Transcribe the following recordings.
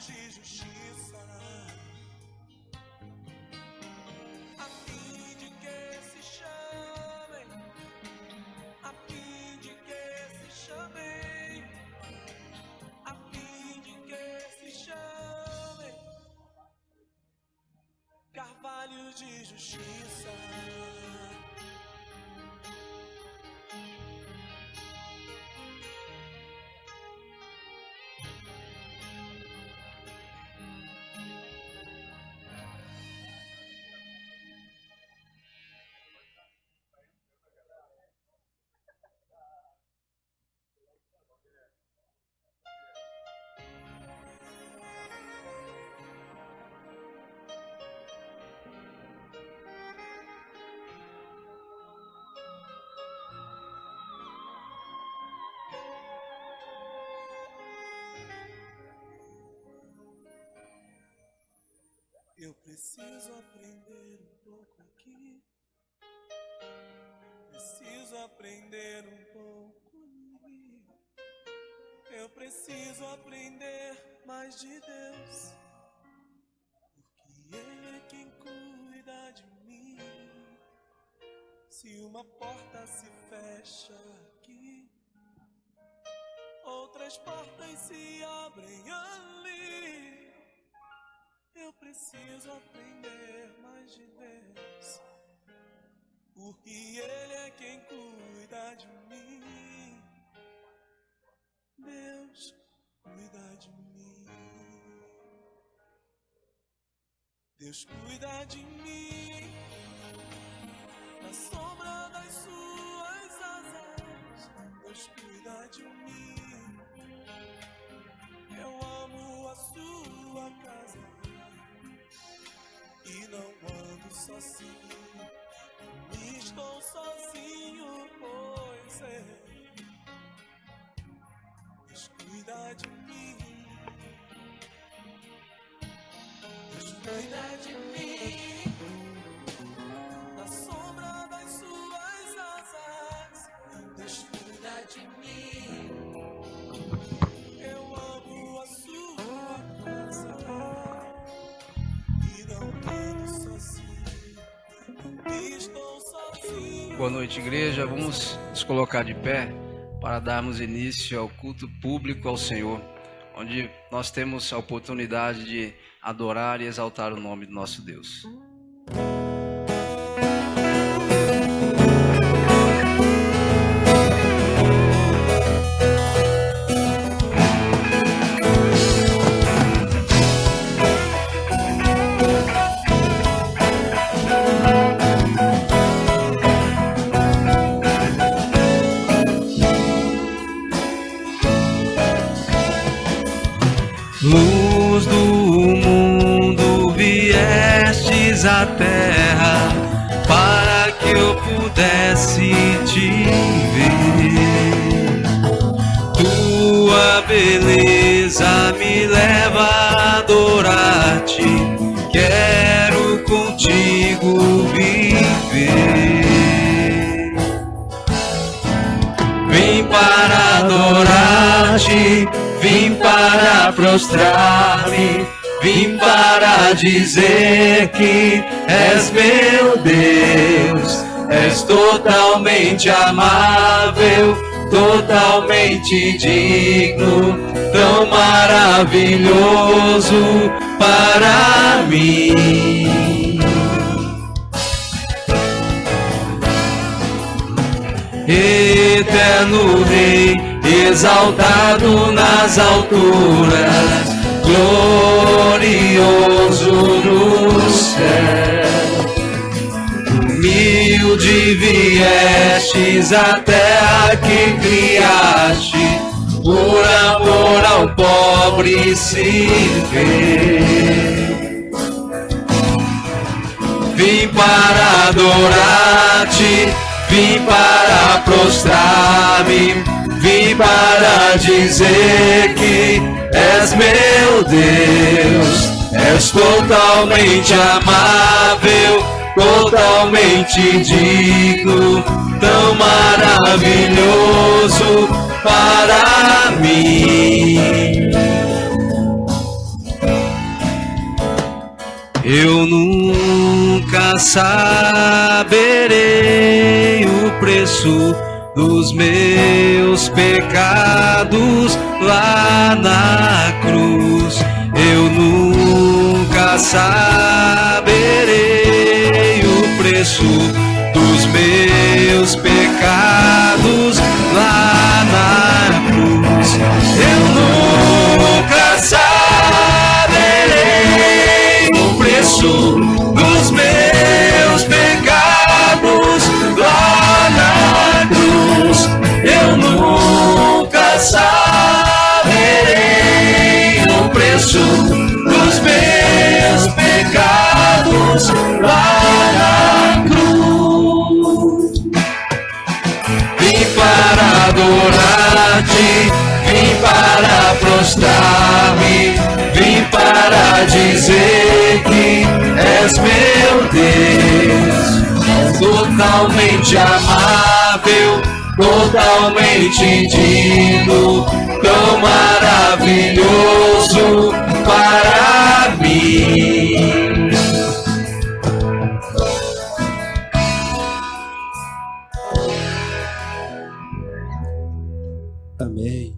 de justiça, a fim de que se chamem, a fim de que se chamem, a fim de que se chamem carvalhos de justiça. Eu preciso aprender um pouco aqui, preciso aprender um pouco ali. Eu preciso aprender mais de Deus, porque Ele é quem cuida de mim. Se uma porta se fecha aqui, outras portas se abrem ali. Eu preciso aprender mais de Deus, porque Ele é quem cuida de mim. Deus cuida de mim. Deus cuida de mim, na sombra das suas asas. Deus cuida de mim. Eu amo a sua casa e não ando sozinho, não estou sozinho, pois é. Deus cuida de mim, Deus cuida de mim, na sombra das suas asas. Deus cuida de mim. Eu amo a sua casa e não ando sozinho, não estou sozinho. Boa noite, igreja. Vamos nos colocar de pé para darmos início ao culto público ao Senhor, onde nós temos a oportunidade de adorar e exaltar o nome do nosso Deus. Luz do mundo, viestes à terra para que eu pudesse te ver. Tua beleza me leva a adorar-te, quero contigo viver. Vim para adorar-te, vim para prostrar-me, vim para dizer que és meu Deus, és totalmente amável, totalmente digno, tão maravilhoso para mim. Eterno Rei, exaltado nas alturas, glorioso no céu. Humilde viestes à terra que criaste, por amor ao pobre se ver. Vim para adorar-te, vim para prostrar-me, vim para dizer que és meu Deus, és totalmente amável, totalmente digno, tão maravilhoso para mim. saberei o preço dos meus pecados lá na cruz. Eu nunca saberei o preço dos meus pecados lá na cruz. Eu nunca saberei o preço dos meus pecados lá na cruz. Eu nunca saberei o preço dos meus pecados lá na cruz. Vim para adorar-te, vim para prostrar-me, vim para dizer que és meu Deus, totalmente amável, totalmente digno, tão maravilhoso para mim. Amém.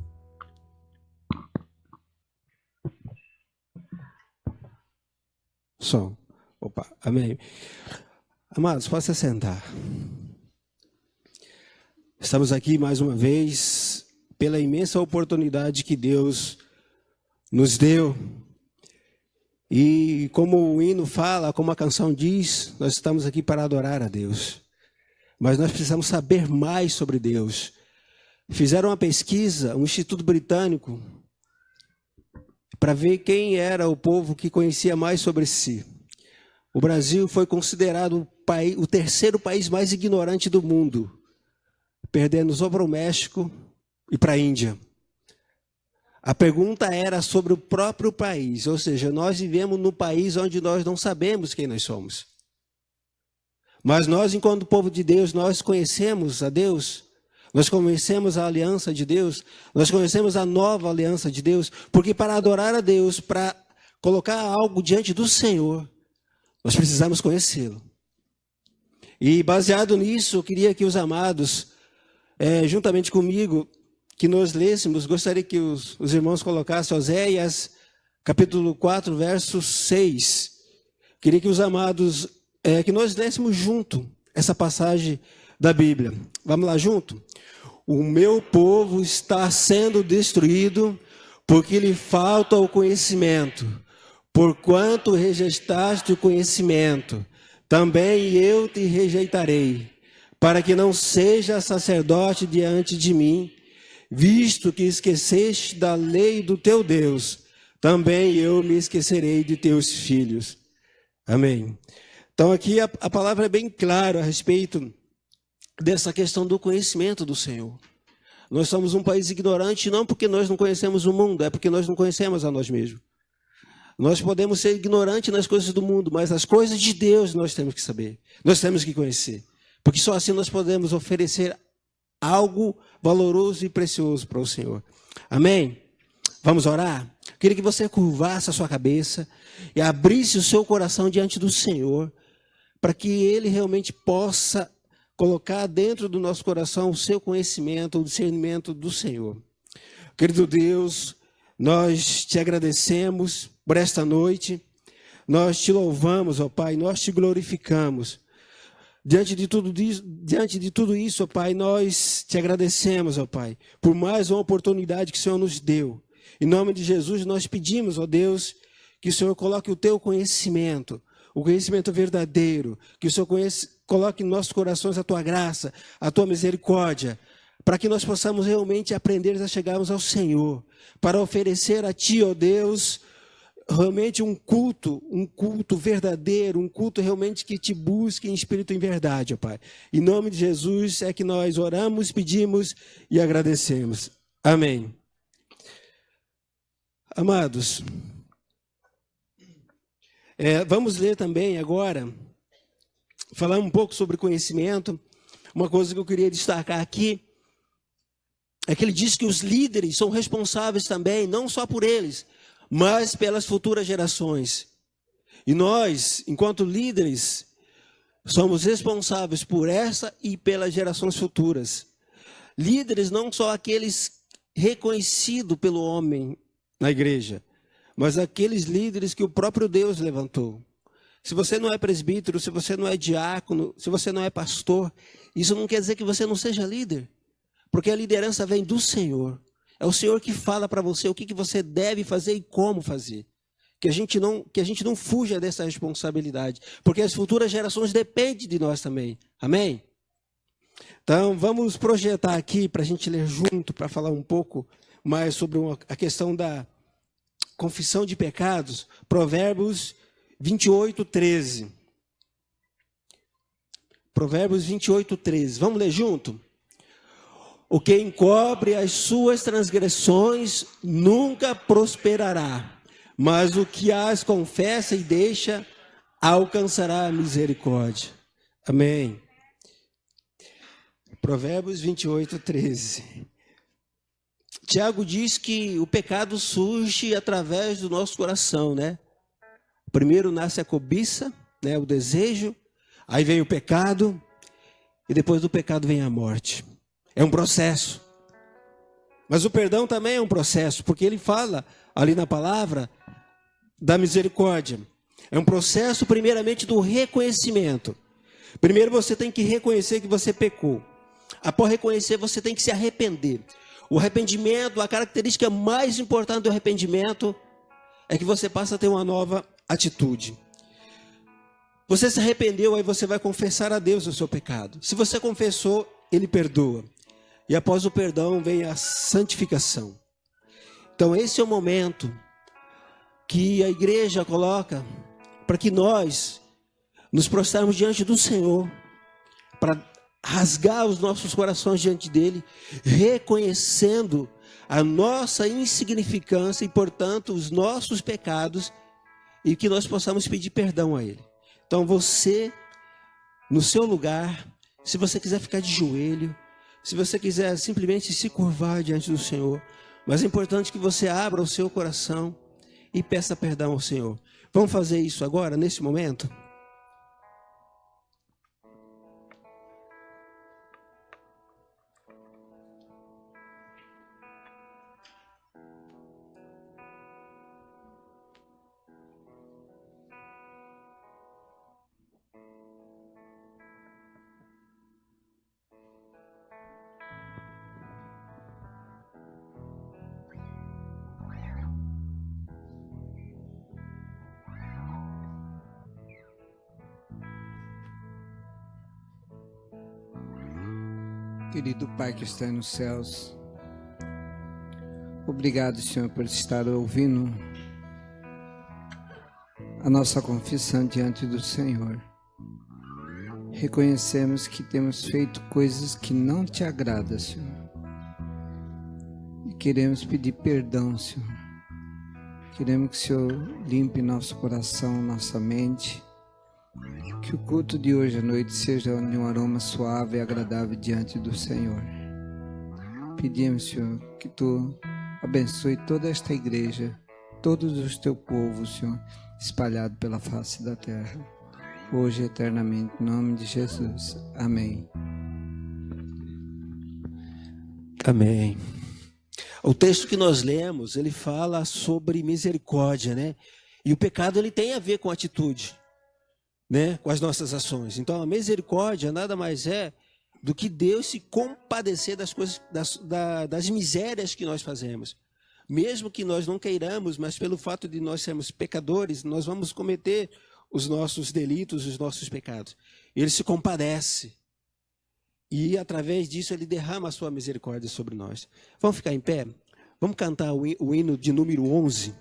Som. Opa, amém. Amados, possa sentar. Estamos aqui mais uma vez pela imensa oportunidade que Deus nos deu. E como o hino fala, como a canção diz, nós estamos aqui para adorar a Deus. Mas nós precisamos saber mais sobre Deus. Fizeram uma pesquisa, um instituto britânico, para ver quem era o povo que conhecia mais sobre si. O Brasil foi considerado o terceiro país mais ignorante do mundo, perdendo só para o México e para a Índia. A pergunta era sobre o próprio país, ou seja, nós vivemos num país onde nós não sabemos quem nós somos. Mas nós, enquanto povo de Deus, nós conhecemos a Deus, nós conhecemos a aliança de Deus, nós conhecemos a nova aliança de Deus, porque para adorar a Deus, para colocar algo diante do Senhor, nós precisamos conhecê-lo. E baseado nisso, eu queria que os amados, juntamente comigo, que nós lêssemos, gostaria que os irmãos colocassem Oséias, capítulo 4, verso 6. Queria que os amados, que nós lêssemos junto essa passagem da Bíblia. Vamos lá junto? O meu povo está sendo destruído porque lhe falta o conhecimento. Porquanto rejeitaste o conhecimento, também eu te rejeitarei, para que não seja sacerdote diante de mim, visto que esqueceste da lei do teu Deus, também eu me esquecerei de teus filhos. Amém. Então aqui a palavra é bem clara a respeito dessa questão do conhecimento do Senhor. Nós somos um país ignorante não porque nós não conhecemos o mundo, é porque nós não conhecemos a nós mesmos. Nós podemos ser ignorantes nas coisas do mundo, mas as coisas de Deus nós temos que saber, nós temos que conhecer. Porque só assim nós podemos oferecer algo valoroso e precioso para o Senhor. Amém? Vamos orar? Queria que você curvasse a sua cabeça e abrisse o seu coração diante do Senhor, para que Ele realmente possa colocar dentro do nosso coração o seu conhecimento, o discernimento do Senhor. Querido Deus, nós te agradecemos por esta noite, nós te louvamos, ó Pai, nós te glorificamos. Diante de tudo isso, ó Pai, nós te agradecemos, ó Pai, por mais uma oportunidade que o Senhor nos deu. Em nome de Jesus, nós pedimos, ó Deus, que o Senhor coloque o teu conhecimento, o conhecimento verdadeiro, que o Senhor coloque em nossos corações a tua graça, a tua misericórdia, para que nós possamos realmente aprender a chegarmos ao Senhor, para oferecer a Ti, ó Deus, realmente um culto verdadeiro, um culto realmente que te busque em espírito e em verdade, ó Pai. Em nome de Jesus é que nós oramos, pedimos e agradecemos. Amém. Amados, vamos ler também agora, falar um pouco sobre conhecimento. Uma coisa que eu queria destacar aqui é que ele diz que os líderes são responsáveis também, não só por eles, mas pelas futuras gerações. E nós, enquanto líderes, somos responsáveis por essa e pelas gerações futuras. Líderes não só aqueles reconhecidos pelo homem na igreja, mas aqueles líderes que o próprio Deus levantou. Se você não é presbítero, se você não é diácono, se você não é pastor, isso não quer dizer que você não seja líder. Porque a liderança vem do Senhor. É o Senhor que fala para você o que você deve fazer e como fazer. Que a gente não fuja dessa responsabilidade. Porque as futuras gerações dependem de nós também. Amém? Então, vamos projetar aqui para a gente ler junto, para falar um pouco mais sobre a questão da confissão de pecados. Provérbios 28, 13. Provérbios 28, 13. Vamos ler junto? O que encobre as suas transgressões nunca prosperará, mas o que as confessa e deixa alcançará a misericórdia. Amém. Provérbios 28, 13. Tiago diz que o pecado surge através do nosso coração, né? Primeiro nasce a cobiça, né? O desejo, aí vem o pecado, e depois do pecado vem a morte. É um processo. Mas o perdão também é um processo, porque ele fala ali na palavra da misericórdia. É um processo primeiramente do reconhecimento. Primeiro você tem que reconhecer que você pecou. Após reconhecer, você tem que se arrepender. O arrependimento, a característica mais importante do arrependimento é que você passa a ter uma nova atitude. Você se arrependeu, aí você vai confessar a Deus o seu pecado. Se você confessou, Ele perdoa. E após o perdão vem a santificação. Então esse é o momento que a igreja coloca para que nós nos prostrarmos diante do Senhor, para rasgar os nossos corações diante dele, reconhecendo a nossa insignificância e, portanto, os nossos pecados, e que nós possamos pedir perdão a ele. Então você, no seu lugar, se você quiser ficar de joelho, se você quiser simplesmente se curvar diante do Senhor, mas é importante que você abra o seu coração e peça perdão ao Senhor. Vamos fazer isso agora, nesse momento? Querido Pai que está nos céus, obrigado, Senhor, por estar ouvindo a nossa confissão diante do Senhor. Reconhecemos que temos feito coisas que não te agradam, Senhor, e queremos pedir perdão, Senhor. Queremos que o Senhor limpe nosso coração, nossa mente. Que o culto de hoje à noite seja um aroma suave e agradável diante do Senhor. Pedimos, Senhor, que Tu abençoe toda esta igreja, todos os Teu povos, Senhor, espalhado pela face da terra, hoje e eternamente, em nome de Jesus. Amém. Amém. O texto que nós lemos, ele fala sobre misericórdia, né? E o pecado, ele tem a ver com atitude, né, com as nossas ações. Então a misericórdia nada mais é do que Deus se compadecer das coisas, das misérias que nós fazemos. Mesmo que nós não queiramos, mas pelo fato de nós sermos pecadores, nós vamos cometer os nossos delitos, os nossos pecados. Ele se compadece. E através disso ele derrama a sua misericórdia sobre nós. Vamos ficar em pé? Vamos cantar o hino de número 11.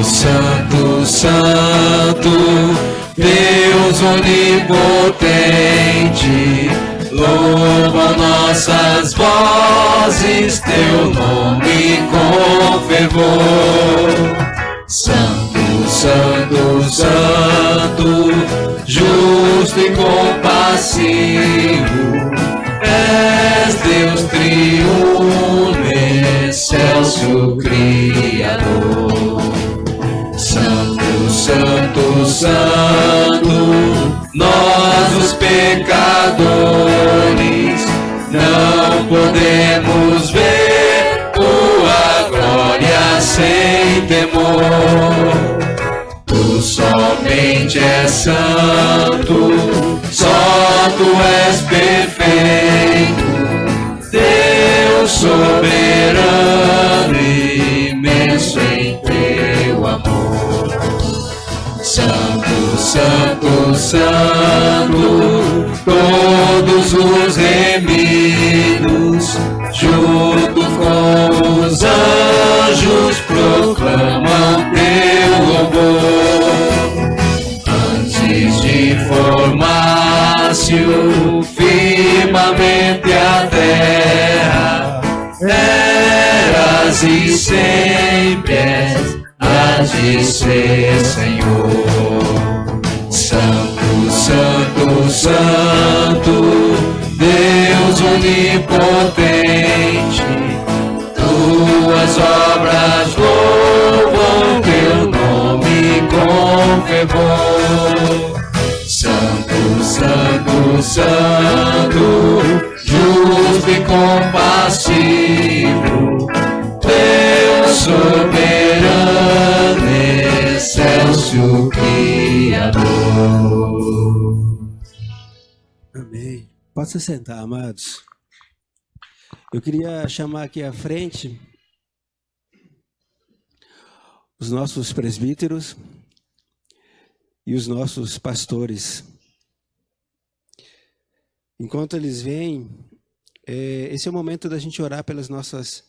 Santo, Santo, Deus onipotente, louvam nossas vozes teu nome com fervor. Santo, Santo, Santo, justo e compassivo, és Deus triuno, excelso Criador. Santo, Santo, Santo, nós os pecadores não podemos ver tua glória sem temor. Tu somente és santo, só tu és perfeito, Deus soberano e imenso em teu amor. Santo, Santo, Santo, todos os remidos, junto com os anjos, proclamam teu louvor. Antes de formar-se o firmamento e a terra, eras e sempre és, hás de ser, Senhor. Santo, Santo, Santo, Deus onipotente, tuas obras louvam teu nome com fervor. Santo, Santo, Santo, justo e compassivo, Deus soberano, excelso Criador. Amém. Pode se sentar, amados. Eu queria chamar aqui à frente os nossos presbíteros e os nossos pastores. Enquanto eles vêm, esse é o momento da gente orar pelos nossos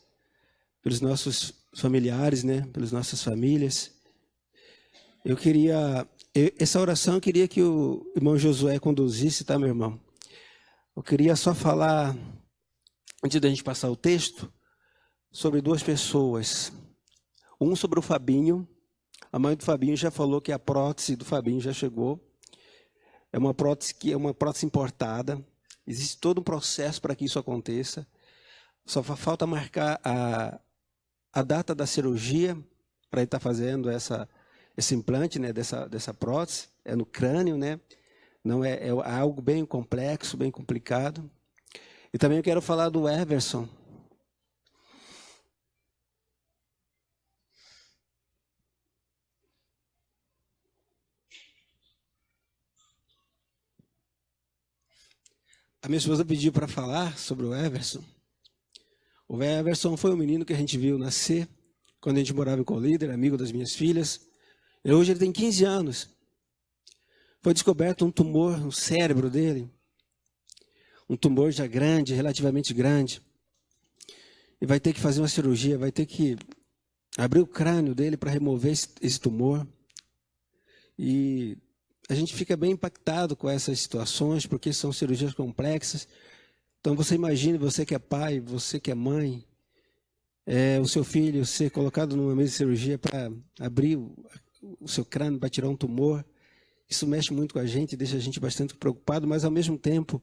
familiares, né? Pelas nossas famílias. Essa oração eu queria que o irmão Josué conduzisse, tá, meu irmão? Eu queria só falar, antes da gente passar o texto, sobre duas pessoas. Um sobre o Fabinho. A mãe do Fabinho já falou que a prótese do Fabinho já chegou. É uma prótese que é uma prótese importada. Existe todo um processo para que isso aconteça. Só falta marcar a data da cirurgia para ele estar fazendo esse implante, né, dessa prótese. É no crânio, né? Não é algo bem complexo, bem complicado. E também eu quero falar do Everson. A minha esposa pediu para falar sobre o Everson. O Everson foi um menino que a gente viu nascer quando a gente morava em Colíder, amigo das minhas filhas. E hoje ele tem 15 anos. Foi descoberto um tumor no cérebro dele. Um tumor já grande, relativamente grande. E vai ter que fazer uma cirurgia, vai ter que abrir o crânio dele para remover esse tumor. E a gente fica bem impactado com essas situações, porque são cirurgias complexas. Então você imagine, você que é pai, você que é mãe, o seu filho ser colocado numa mesa de cirurgia para abrir o seu crânio, para tirar um tumor. Isso mexe muito com a gente, deixa a gente bastante preocupado, mas ao mesmo tempo,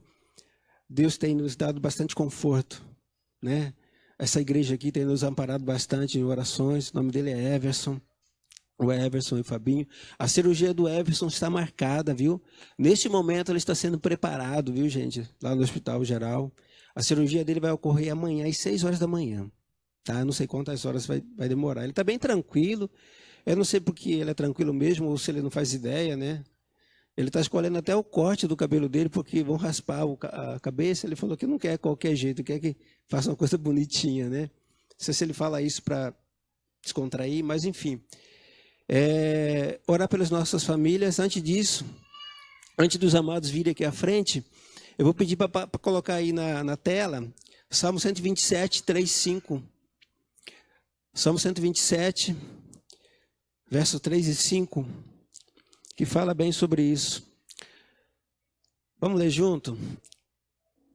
Deus tem nos dado bastante conforto, né? Essa igreja aqui tem nos amparado bastante em orações. O nome dele é Everson. O Everson e o Fabinho. A cirurgia do Everson está marcada, viu? Neste momento ele está sendo preparado, viu, gente? Lá no Hospital Geral. A cirurgia dele vai ocorrer amanhã às 6 horas da manhã. Tá? Não sei quantas horas vai demorar. Ele está bem tranquilo. Eu não sei porque ele é tranquilo mesmo ou se ele não faz ideia, né? Ele está escolhendo até o corte do cabelo dele porque vão raspar a cabeça. Ele falou que não quer qualquer jeito, quer que faça uma coisa bonitinha, né? Não sei se ele fala isso para descontrair, mas enfim. Orar pelas nossas famílias. Antes disso, antes dos amados virem aqui à frente, eu vou pedir para colocar aí na tela Salmo 127, 3, 5. Salmo 127, verso 3 e 5, que fala bem sobre isso. Vamos ler junto?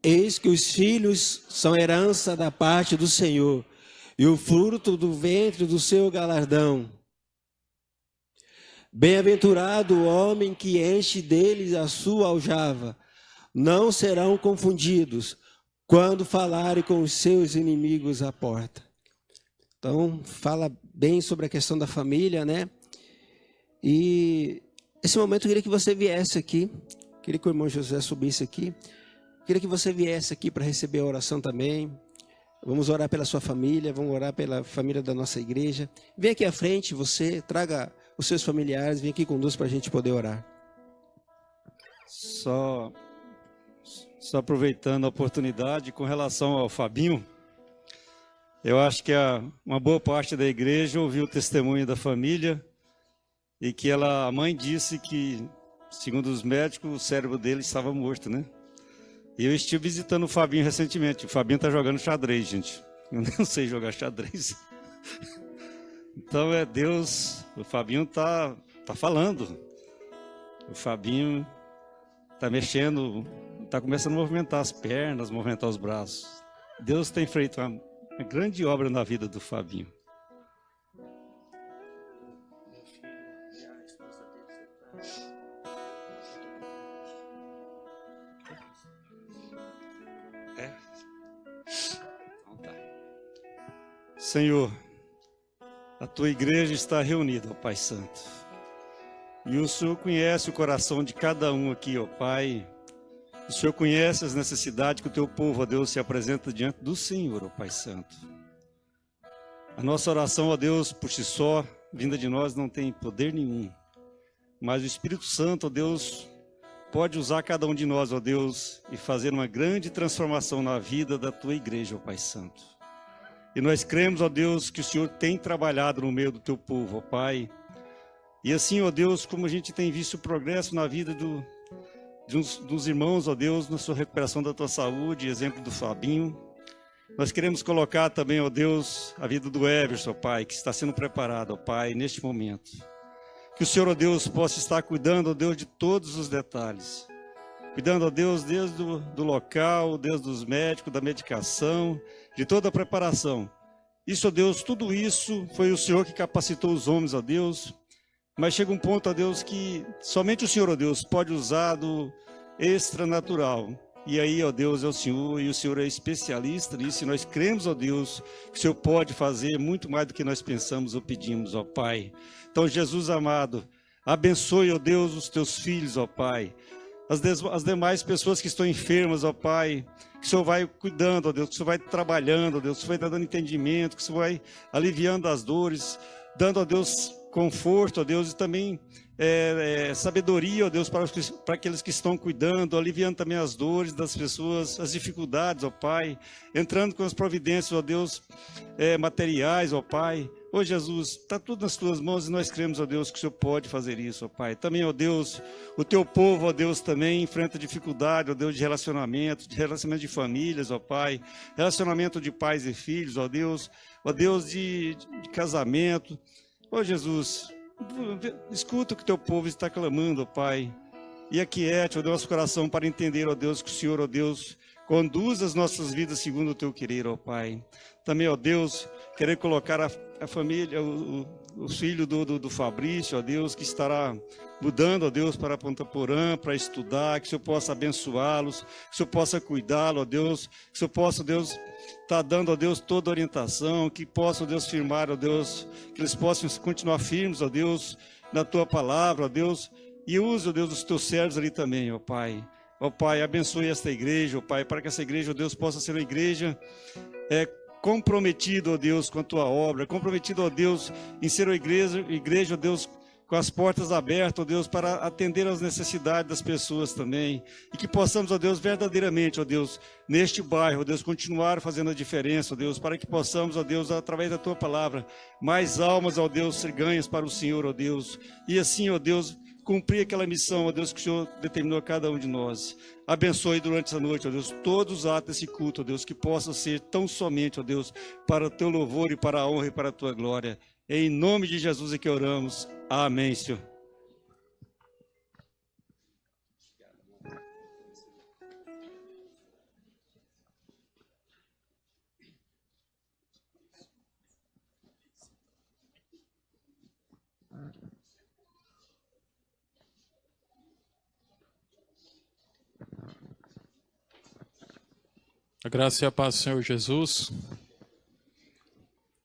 Eis que os filhos são herança da parte do Senhor, e o fruto do ventre do seu galardão. Bem-aventurado o homem que enche deles a sua aljava. Não serão confundidos quando falarem com os seus inimigos à porta. Então, fala bem sobre a questão da família, né? E esse momento eu queria que você viesse aqui. Queria que o irmão José subisse aqui. Queria que você viesse aqui para receber a oração também. Vamos orar pela sua família, vamos orar pela família da nossa igreja. Vem aqui à frente, você traga os seus familiares, vem aqui conosco para a gente poder orar. Só aproveitando a oportunidade, com relação ao Fabinho, eu acho que uma boa parte da igreja ouviu o testemunho da família e que a mãe disse que, segundo os médicos, o cérebro dele estava morto, né? E eu estive visitando o Fabinho recentemente. O Fabinho está jogando xadrez, gente. Eu não sei jogar xadrez. Então é Deus, o Fabinho tá falando. O Fabinho tá mexendo, tá começando a movimentar as pernas, movimentar os braços. Deus tem feito uma grande obra na vida do Fabinho. Senhor, a tua igreja está reunida, ó Pai Santo. E o Senhor conhece o coração de cada um aqui, ó Pai. O Senhor conhece as necessidades que o teu povo, ó Deus, se apresenta diante do Senhor, ó Pai Santo. A nossa oração, ó Deus, por si só, vinda de nós, não tem poder nenhum. Mas o Espírito Santo, ó Deus, pode usar cada um de nós, ó Deus, e fazer uma grande transformação na vida da tua igreja, ó Pai Santo. E nós cremos, ó Deus, que o Senhor tem trabalhado no meio do teu povo, ó Pai. E assim, ó Deus, como a gente tem visto o progresso na vida dos irmãos, ó Deus, na sua recuperação da tua saúde, exemplo do Fabinho. Nós queremos colocar também, ó Deus, a vida do Everson, ó Pai, que está sendo preparado, ó Pai, neste momento. Que o Senhor, ó Deus, possa estar cuidando, ó Deus, de todos os detalhes. Cuidando, ó Deus, desde do local, desde os médicos, da medicação, de toda a preparação. Isso, ó Deus, tudo isso foi o Senhor que capacitou os homens, ó Deus. Mas chega um ponto, ó Deus, que somente o Senhor, ó Deus, pode usar do extranatural. E aí, ó Deus, é o Senhor, e o Senhor é especialista nisso. E nós cremos, ó Deus, que o Senhor pode fazer muito mais do que nós pensamos ou pedimos, ó Pai. Então, Jesus amado, abençoe, ó Deus, os teus filhos, ó Pai. As demais pessoas que estão enfermas, ó Pai, que o Senhor vai cuidando, ó Deus, que o Senhor vai trabalhando, ó Deus, que o Senhor vai dando entendimento, que o Senhor vai aliviando as dores, dando, ó Deus, conforto, ó Deus, e também sabedoria, ó Deus, para aqueles que estão cuidando, aliviando também as dores das pessoas, as dificuldades, ó Pai, entrando com as providências, ó Deus, materiais, ó Pai. Ô Jesus, está tudo nas tuas mãos e nós cremos, ó Deus, que o Senhor pode fazer isso, ó Pai. Também, ó Deus, o teu povo, ó Deus, também enfrenta dificuldade, ó Deus, de relacionamento de famílias, ó Pai, relacionamento de pais e filhos, ó Deus, de casamento. Ó Jesus, escuta o que o teu povo está clamando, ó Pai, e aquiete, ó Deus, nosso coração para entender, ó Deus, que o Senhor, ó Deus, conduz as nossas vidas segundo o teu querer, ó Pai. Também, ó Deus, querer colocar a família, o filho do Fabrício, ó Deus, que estará mudando, ó Deus, para Ponta Porã, para estudar, que o Senhor possa abençoá-los, que o Senhor possa cuidá-lo, ó Deus, que o Senhor possa, ó Deus, estar dando, ó Deus, toda orientação, que possa, ó Deus, firmar, ó Deus, que eles possam continuar firmes, ó Deus, na tua palavra, ó Deus, e use, ó Deus, os teus servos ali também, ó Pai. Ó Pai, abençoe esta igreja, ó Pai, para que essa igreja, ó Deus, possa ser uma igreja comprometida, ó Deus, com a tua obra, comprometido, ó Deus, em ser uma igreja, ó Deus, com as portas abertas, ó Deus, para atender às necessidades das pessoas também, e que possamos, ó Deus, verdadeiramente, ó Deus, neste bairro, ó Deus, continuar fazendo a diferença, ó Deus, para que possamos, ó Deus, através da tua palavra, mais almas, ó Deus, ser ganhas para o Senhor, ó Deus, e assim, ó Deus, cumprir aquela missão, ó Deus, que o Senhor determinou a cada um de nós. Abençoe durante essa noite, ó Deus, todos os atos desse culto, ó Deus, que possa ser tão somente, ó Deus, para o teu louvor e para a honra e para a tua glória. Em nome de Jesus é que oramos. Amém, Senhor. A graça e a paz do Senhor Jesus.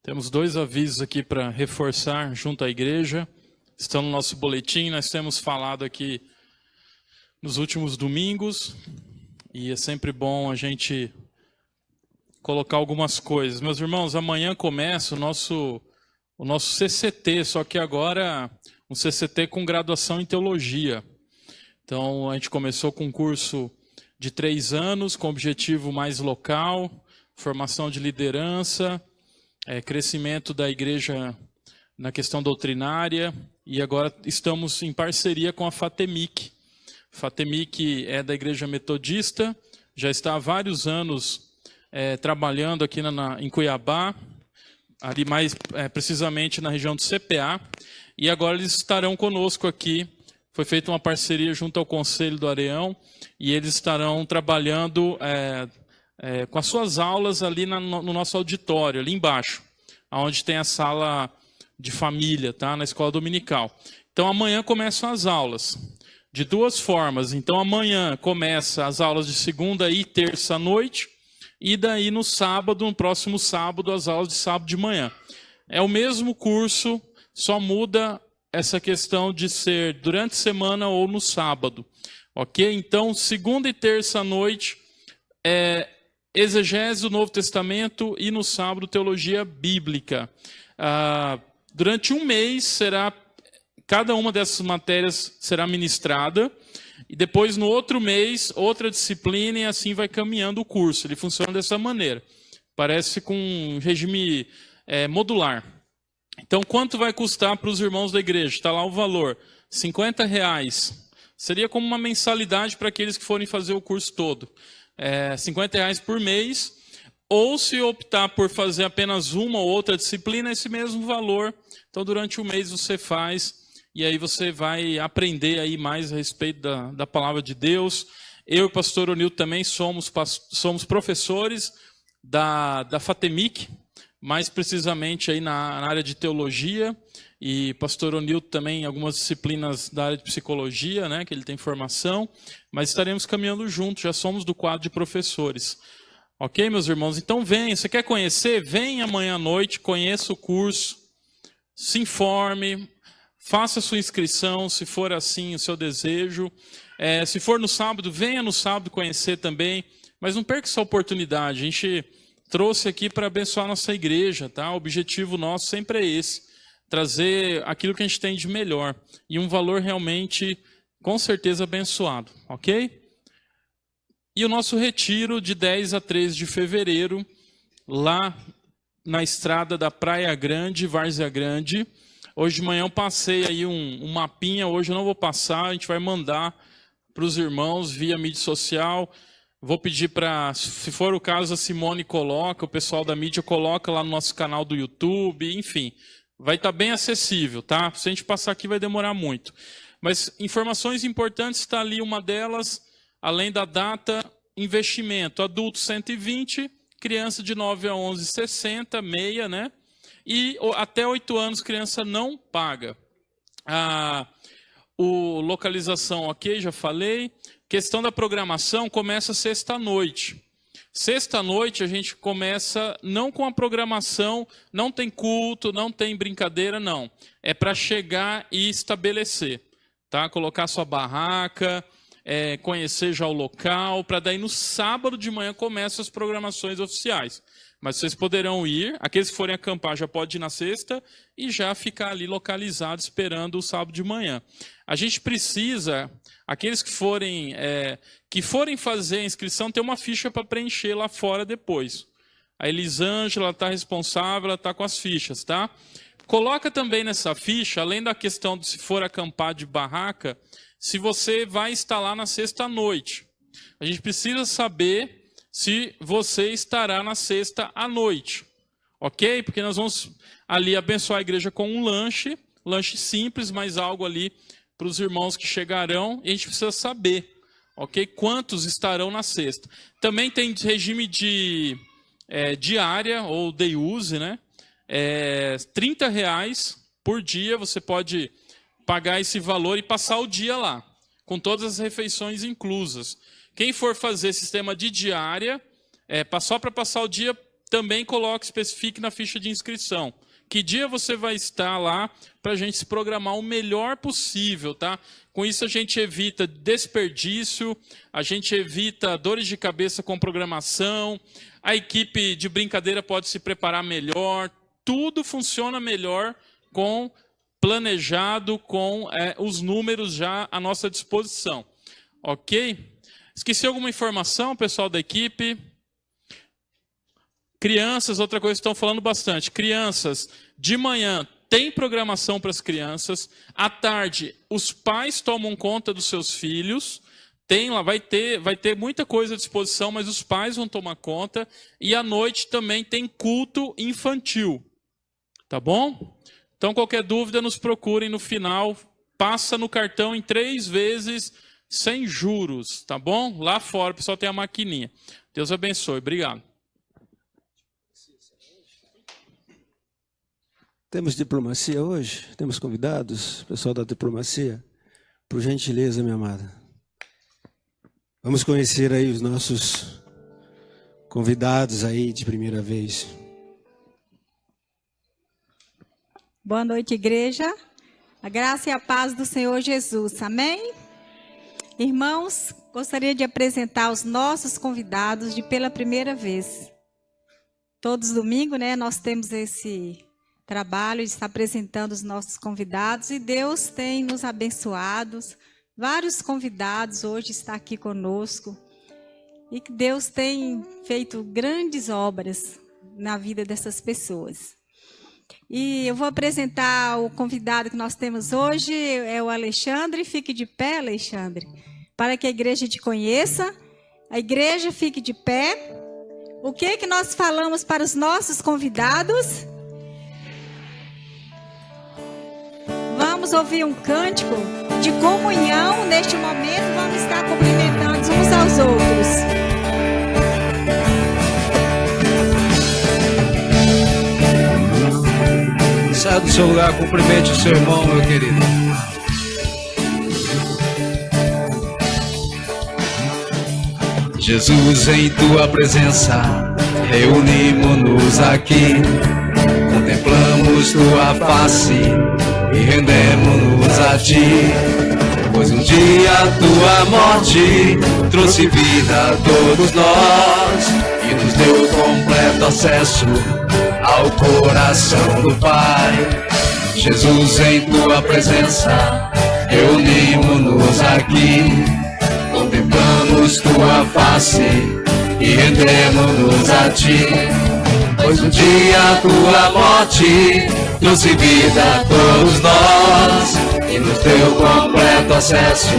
Temos 2 avisos aqui para reforçar junto à igreja. Estão no nosso boletim, nós temos falado aqui nos últimos domingos. E é sempre bom a gente colocar algumas coisas. Meus irmãos, amanhã começa o nosso CCT, só que agora um CCT com graduação em teologia. Então a gente começou com um curso de 3 anos, com objetivo mais local, formação de liderança, crescimento da igreja na questão doutrinária, e agora estamos em parceria com a FATEMIC. FATEMIC é da Igreja Metodista, já está há vários anos trabalhando aqui em Cuiabá, ali mais precisamente na região do CPA, e agora eles estarão conosco aqui. Foi feita uma parceria junto ao Conselho do Areão, e eles estarão trabalhando com as suas aulas ali no nosso auditório, ali embaixo, onde tem a sala de família, tá? Na escola dominical. Então amanhã começam as aulas, de 2 formas. Então amanhã começa as aulas de segunda e terça à noite, e daí no próximo sábado, as aulas de sábado de manhã. É o mesmo curso, só muda essa questão de ser durante a semana ou no sábado. Ok? Então, segunda e terça à noite, exegese do Novo Testamento, e no sábado, teologia bíblica. Durante um mês, cada uma dessas matérias será ministrada, e depois, no outro mês, outra disciplina, e assim vai caminhando o curso. Ele funciona dessa maneira. Parece com um regime modular. Então, quanto vai custar para os irmãos da igreja? Está lá o valor, R$50. Seria como uma mensalidade para aqueles que forem fazer o curso todo. R$50 por mês, ou se optar por fazer apenas uma ou outra disciplina, esse mesmo valor. Então, durante o mês você faz, e aí você vai aprender aí mais a respeito da palavra de Deus. Eu e o pastor Onildo também somos professores da FATEMIC, mais precisamente aí na área de teologia, e pastor Onildo também algumas disciplinas da área de psicologia, né, que ele tem formação, mas estaremos caminhando juntos, já somos do quadro de professores. Ok, meus irmãos? Então venha, você quer conhecer? Venha amanhã à noite, conheça o curso, se informe, faça a sua inscrição, se for assim o seu desejo. Se for no sábado, venha no sábado conhecer também, mas não perca essa oportunidade. A gente trouxe aqui para abençoar a nossa igreja, tá? O objetivo nosso sempre é esse, trazer aquilo que a gente tem de melhor, e um valor realmente, com certeza, abençoado, ok? E o nosso retiro de 10 a 13 de fevereiro, lá na estrada da Praia Grande, Várzea Grande. Hoje de manhã eu passei aí um mapinha, hoje eu não vou passar, a gente vai mandar para os irmãos via mídia social. Vou pedir para, se for o caso, a Simone coloca, o pessoal da mídia coloca lá no nosso canal do YouTube, enfim. Vai estar bem acessível, tá? Se a gente passar aqui vai demorar muito. Mas informações importantes, está ali uma delas, além da data, investimento. Adulto 120, criança de 9 a 11, 60, meia, né? E até 8 anos, criança não paga. Localização, ok, já falei. Questão da programação, começa sexta-noite. Sexta-noite a gente começa não com a programação, não tem culto, não tem brincadeira, não. É para chegar e estabelecer, tá? Colocar sua barraca, conhecer já o local, para daí no sábado de manhã começam as programações oficiais. Mas vocês poderão ir, aqueles que forem acampar já podem ir na sexta e já ficar ali localizado esperando o sábado de manhã. A gente precisa, aqueles que forem fazer a inscrição, ter uma ficha para preencher lá fora depois. A Elisângela está responsável, ela está com as fichas, tá? Coloca também nessa ficha, além da questão de se for acampar de barraca, se você vai estar lá na sexta-noite. A gente precisa saber se você estará na sexta à noite, ok? Porque nós vamos ali abençoar a igreja com um lanche simples, mas algo ali para os irmãos que chegarão, e a gente precisa saber, ok? Quantos estarão na sexta. Também tem regime de diária, ou day use, né? R$30 por dia, você pode pagar esse valor e passar o dia lá, com todas as refeições inclusas. Quem for fazer sistema de diária, só para passar o dia, também especifique na ficha de inscrição. Que dia você vai estar lá para a gente se programar o melhor possível, tá? Com isso a gente evita desperdício, a gente evita dores de cabeça com programação, a equipe de brincadeira pode se preparar melhor, tudo funciona melhor com planejado, com os números já à nossa disposição. Ok? Esqueci alguma informação, pessoal da equipe? Crianças, outra coisa que estão falando bastante. Crianças, de manhã tem programação para as crianças. À tarde, os pais tomam conta dos seus filhos. Tem lá, vai ter muita coisa à disposição, mas os pais vão tomar conta. E à noite também tem culto infantil. Tá bom? Então, qualquer dúvida, nos procurem no final. Passa no cartão em 3 vezes, sem juros. Tá bom? Lá fora, o pessoal tem a maquininha. Deus abençoe. Obrigado. Temos diplomacia hoje? Temos convidados? Pessoal da diplomacia? Por gentileza, minha amada. Vamos conhecer aí os nossos convidados aí de primeira vez. Boa noite, igreja. A graça e a paz do Senhor Jesus. Amém? Irmãos, gostaria de apresentar os nossos convidados pela primeira vez. Todos domingos, né, nós temos esse trabalho de estar apresentando os nossos convidados e Deus tem nos abençoado. Vários convidados hoje estão aqui conosco e que Deus tem feito grandes obras na vida dessas pessoas. E eu vou apresentar o convidado que nós temos hoje, é o Alexandre. Fique de pé, Alexandre, para que a igreja te conheça. A igreja fique de pé. O que nós falamos para os nossos convidados? Vamos ouvir um cântico de comunhão. Neste momento, vamos estar cumprimentando uns aos outros. Saia do seu lugar, cumprimente o seu irmão, meu querido. Jesus, em tua presença, reunimos-nos aqui, contemplamos tua face e rendemos-nos a ti, pois um dia a tua morte trouxe vida a todos nós e nos deu completo acesso ao coração do Pai. Jesus, em tua presença, reunimos-nos aqui, contemplamos tua face e rendemos-nos a ti, pois um dia a tua morte trouxe vida a todos nós e nos deu completo acesso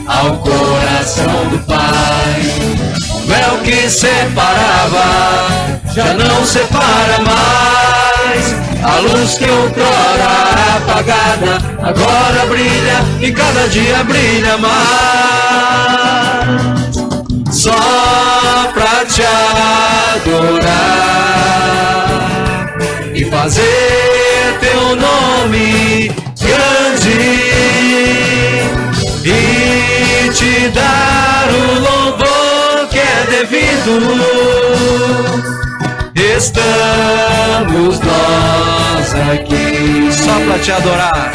ao coração do Pai. O véu que separava já não separa mais, a luz que outrora era apagada agora brilha e cada dia brilha mais. Só pra te adorar e fazer teu nome grande e te dar o louvor que é devido, estamos nós aqui. Só pra te adorar,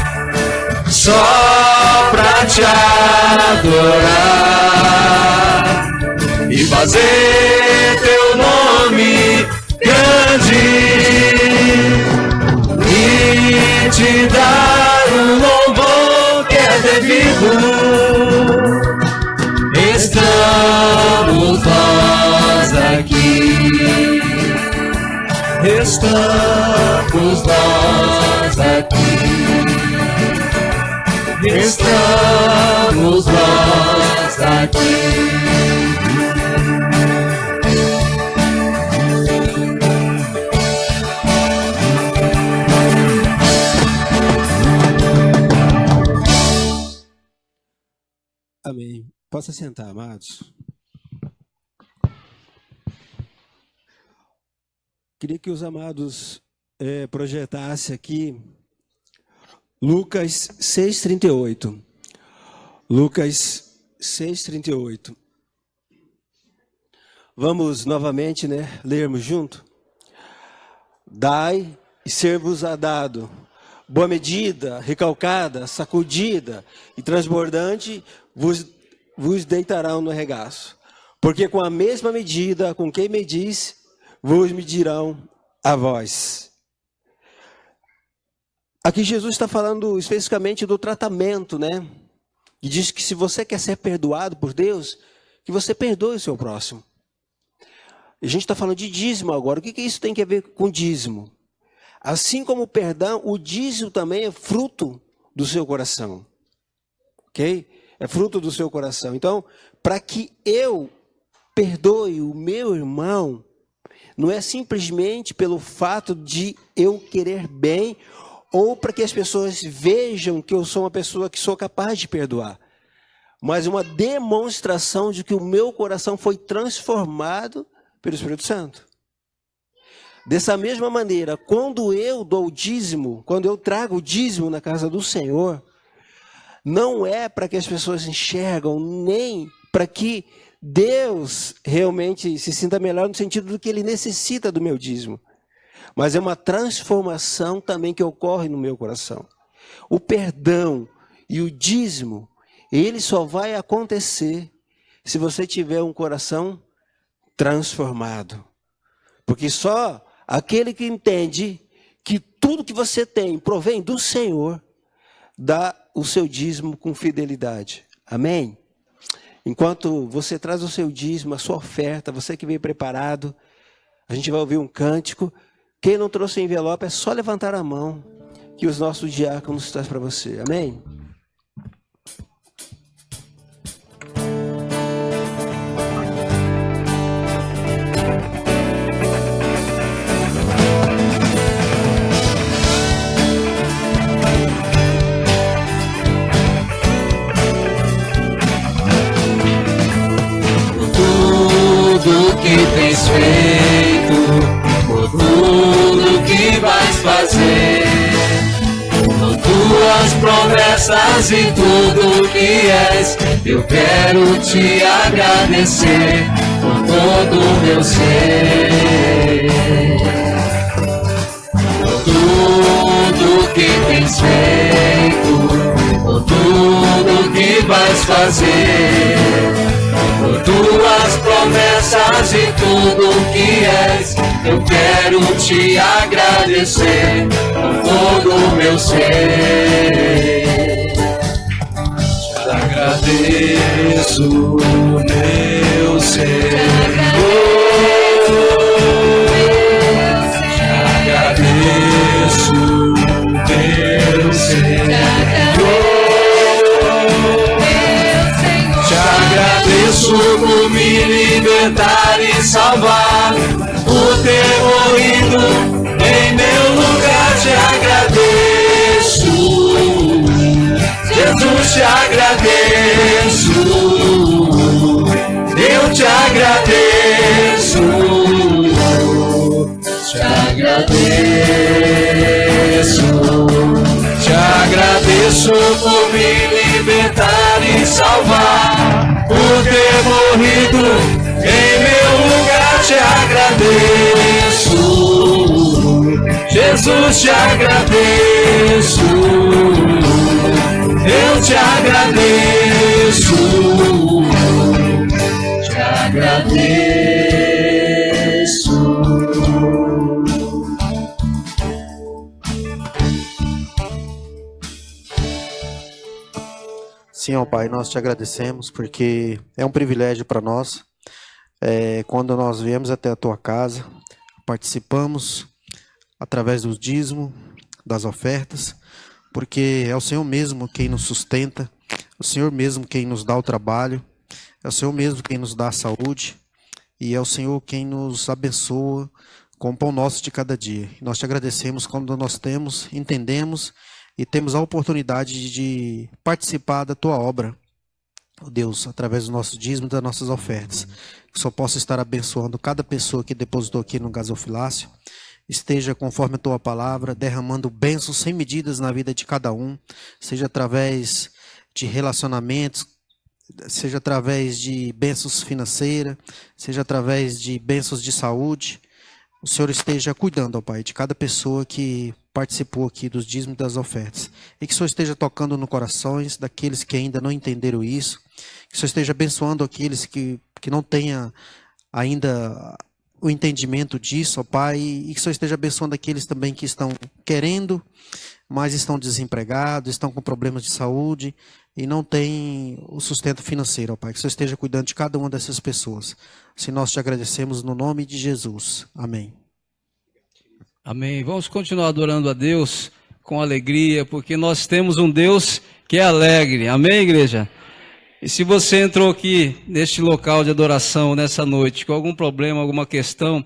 só pra te adorar e fazer teu nome grande e te dar o louvor que é devido, estamos nós aqui, estamos nós aqui, estamos nós aqui. Amém. Posso sentar, amados? Queria que os amados projetassem aqui Lucas 6,38. Lucas 6,38. Vamos novamente, lermos junto. Dai e ser-vos-á dado. Boa medida, recalcada, sacudida e transbordante vos deitarão no regaço. Porque com a mesma medida com que medis, vos medirão a vós. Aqui Jesus está falando especificamente do tratamento, E diz que se você quer ser perdoado por Deus, que você perdoe o seu próximo. A gente está falando de dízimo agora. O que isso tem a ver com dízimo? Assim como o perdão, o dízimo também é fruto do seu coração. Ok? É fruto do seu coração. Então, para que eu perdoe o meu irmão, não é simplesmente pelo fato de eu querer bem, ou para que as pessoas vejam que eu sou uma pessoa que sou capaz de perdoar, mas uma demonstração de que o meu coração foi transformado pelo Espírito Santo. Dessa mesma maneira, quando eu dou o dízimo, quando eu trago o dízimo na casa do Senhor, não é para que as pessoas enxergam, nem para que Deus realmente se sinta melhor no sentido do que Ele necessita do meu dízimo. Mas é uma transformação também que ocorre no meu coração. O perdão e o dízimo, ele só vai acontecer se você tiver um coração transformado. Porque só aquele que entende que tudo que você tem provém do Senhor, dá o seu dízimo com fidelidade. Amém? Enquanto você traz o seu dízimo, a sua oferta, você que veio preparado, a gente vai ouvir um cântico. Quem não trouxe envelope é só levantar a mão que os nossos diáconos trazem para você. Amém? Por tudo que tens feito, tudo que vais fazer, por tuas promessas e tudo que és, eu quero te agradecer por todo o meu ser. Por tudo que tens feito, por tudo que vais fazer, por tuas promessas e tudo que és, eu quero te agradecer por todo o meu ser. Te agradeço, meu Senhor. Te agradeço, meu Senhor. Te agradeço por me libertar e salvar, por ter morrido em meu lugar. Te agradeço, Jesus, te agradeço, eu te agradeço, te agradeço por me libertar e salvar, por ter morrido em meu lugar. Te agradeço, Jesus, te agradeço, eu te agradeço, te agradeço. Sim, ó Pai, nós te agradecemos porque é um privilégio para nós. Quando nós viemos até a tua casa, participamos através do dízimo, das ofertas, porque é o Senhor mesmo quem nos sustenta, é o Senhor mesmo quem nos dá o trabalho, é o Senhor mesmo quem nos dá a saúde, e é o Senhor quem nos abençoa com o pão nosso de cada dia. E nós te agradecemos quando nós entendemos e temos a oportunidade de participar da tua obra, ó Deus, através do nosso dízimo e das nossas ofertas. Que só possa estar abençoando cada pessoa que depositou aqui no gasofilácio, esteja conforme a tua palavra, derramando bênçãos sem medidas na vida de cada um, seja através de relacionamentos, seja através de bênçãos financeiras, seja através de bênçãos de saúde, o Senhor esteja cuidando, ó Pai, de cada pessoa que participou aqui dos dízimos e das ofertas. E que o Senhor esteja tocando no corações daqueles que ainda não entenderam isso. Que o Senhor esteja abençoando aqueles que não tenham ainda o entendimento disso, ó Pai. E que o Senhor esteja abençoando aqueles também que estão querendo, mas estão desempregados, estão com problemas de saúde e não têm o sustento financeiro, ó Pai. Que o Senhor esteja cuidando de cada uma dessas pessoas. Assim nós te agradecemos no nome de Jesus. Amém. Amém. Vamos continuar adorando a Deus com alegria, porque nós temos um Deus que é alegre. Amém, igreja? E se você entrou aqui neste local de adoração nessa noite com algum problema, alguma questão,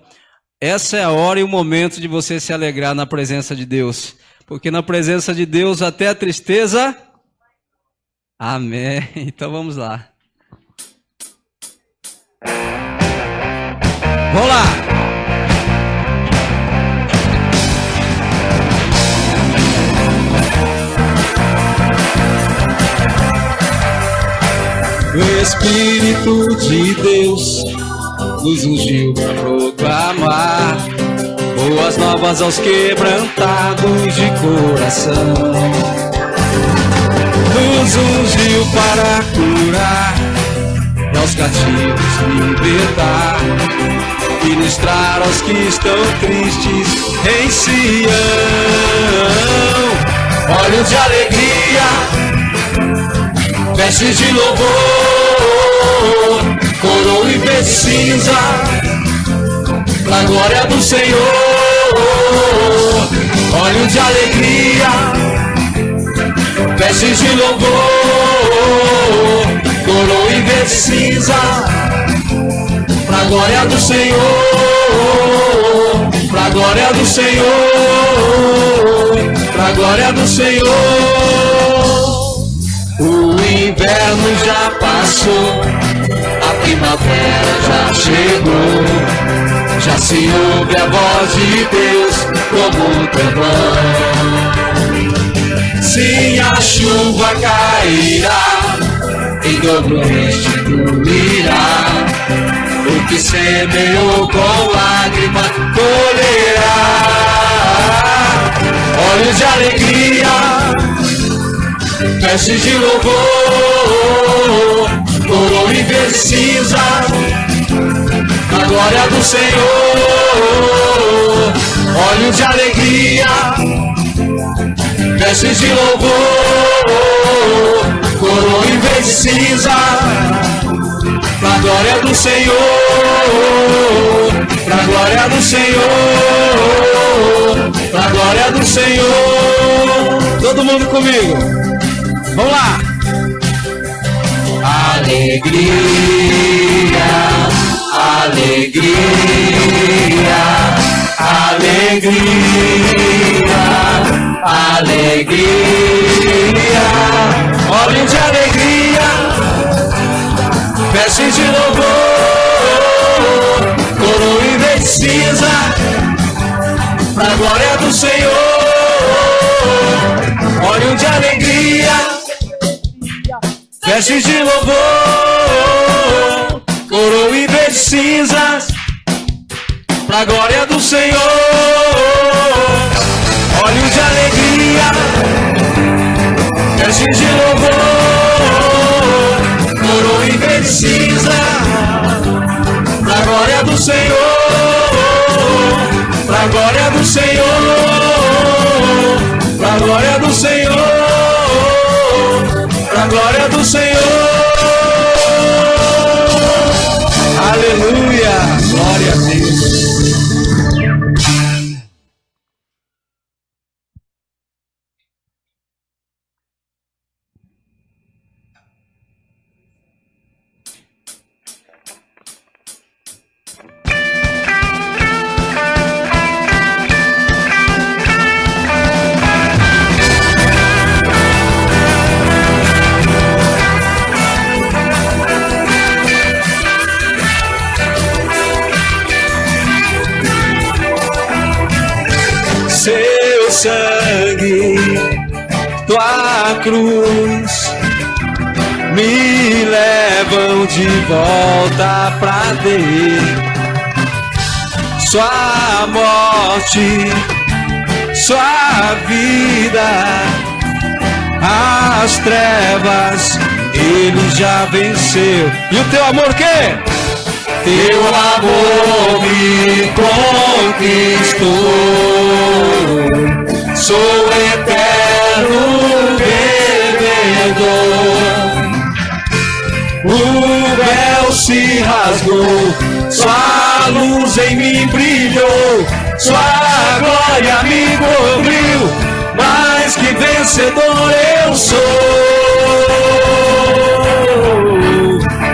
essa é a hora e o momento de você se alegrar na presença de Deus. Porque na presença de Deus até a tristeza... Amém. Então vamos lá. Vamos lá. O Espírito de Deus nos ungiu para proclamar boas novas aos quebrantados de coração. Nos ungiu para curar e aos cativos libertar, ministrar aos que estão tristes em Sião. Olhos de alegria, vestes de louvor, coroa e verde cinza, pra glória do Senhor. Olhos de alegria, vestes de louvor, coroa e verde cinza, pra glória do Senhor, pra glória do Senhor, pra glória do Senhor. O inverno já passou, a primavera já chegou, já se ouve a voz de Deus como um trovão. Sim, a chuva cairá, em dobro restituirá, o que semeou com lágrima colherá. Olhos de alegria, vestes de louvor, coroa e verde cinza, a glória do Senhor. Olhos de alegria, vestes de louvor, coroa e verde cinza, pra glória do Senhor, pra glória do Senhor, pra glória do Senhor. Todo mundo comigo. Vamos lá! Alegria, alegria, alegria, alegria. Olhos de alegria, vestes de louvor, coroa e verde cinza, pra glória do Senhor. Olhos de alegria, vestes de louvor, coroa e verde cinzas, pra glória do Senhor. Olhos de alegria, vestes de louvor, coroa e verde cinza, pra glória do Senhor, pra glória do Senhor, pra glória do Senhor, pra glória do Senhor. Aleluia, glória a Deus. Seu sangue, tua cruz, me levam de volta pra Deus. Sua morte, sua vida, as trevas Ele já venceu. E o teu amor quê? Teu amor me conquistou. Sou eterno vencedor. O véu se rasgou, sua luz em mim brilhou, sua glória me cobriu. Mais que vencedor eu sou,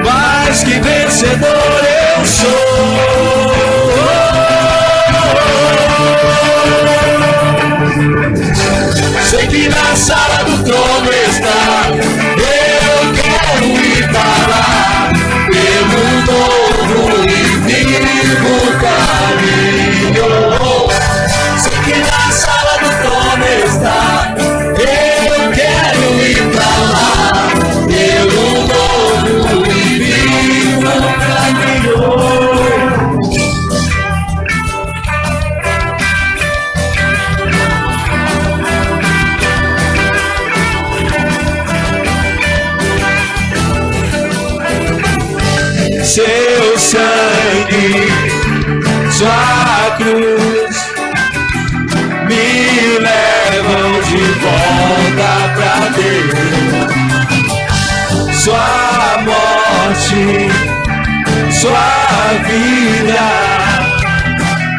mais que vencedor eu sou. Sei que na sala do trono está, eu quero ir para lá, pelo novo e vivo caminho. Sei que na sala do trono está, eu quero ir para lá, pelo novo e vivo caminho. Seu sangue, sua cruz, me levam de volta pra Deus. Sua morte, sua vida,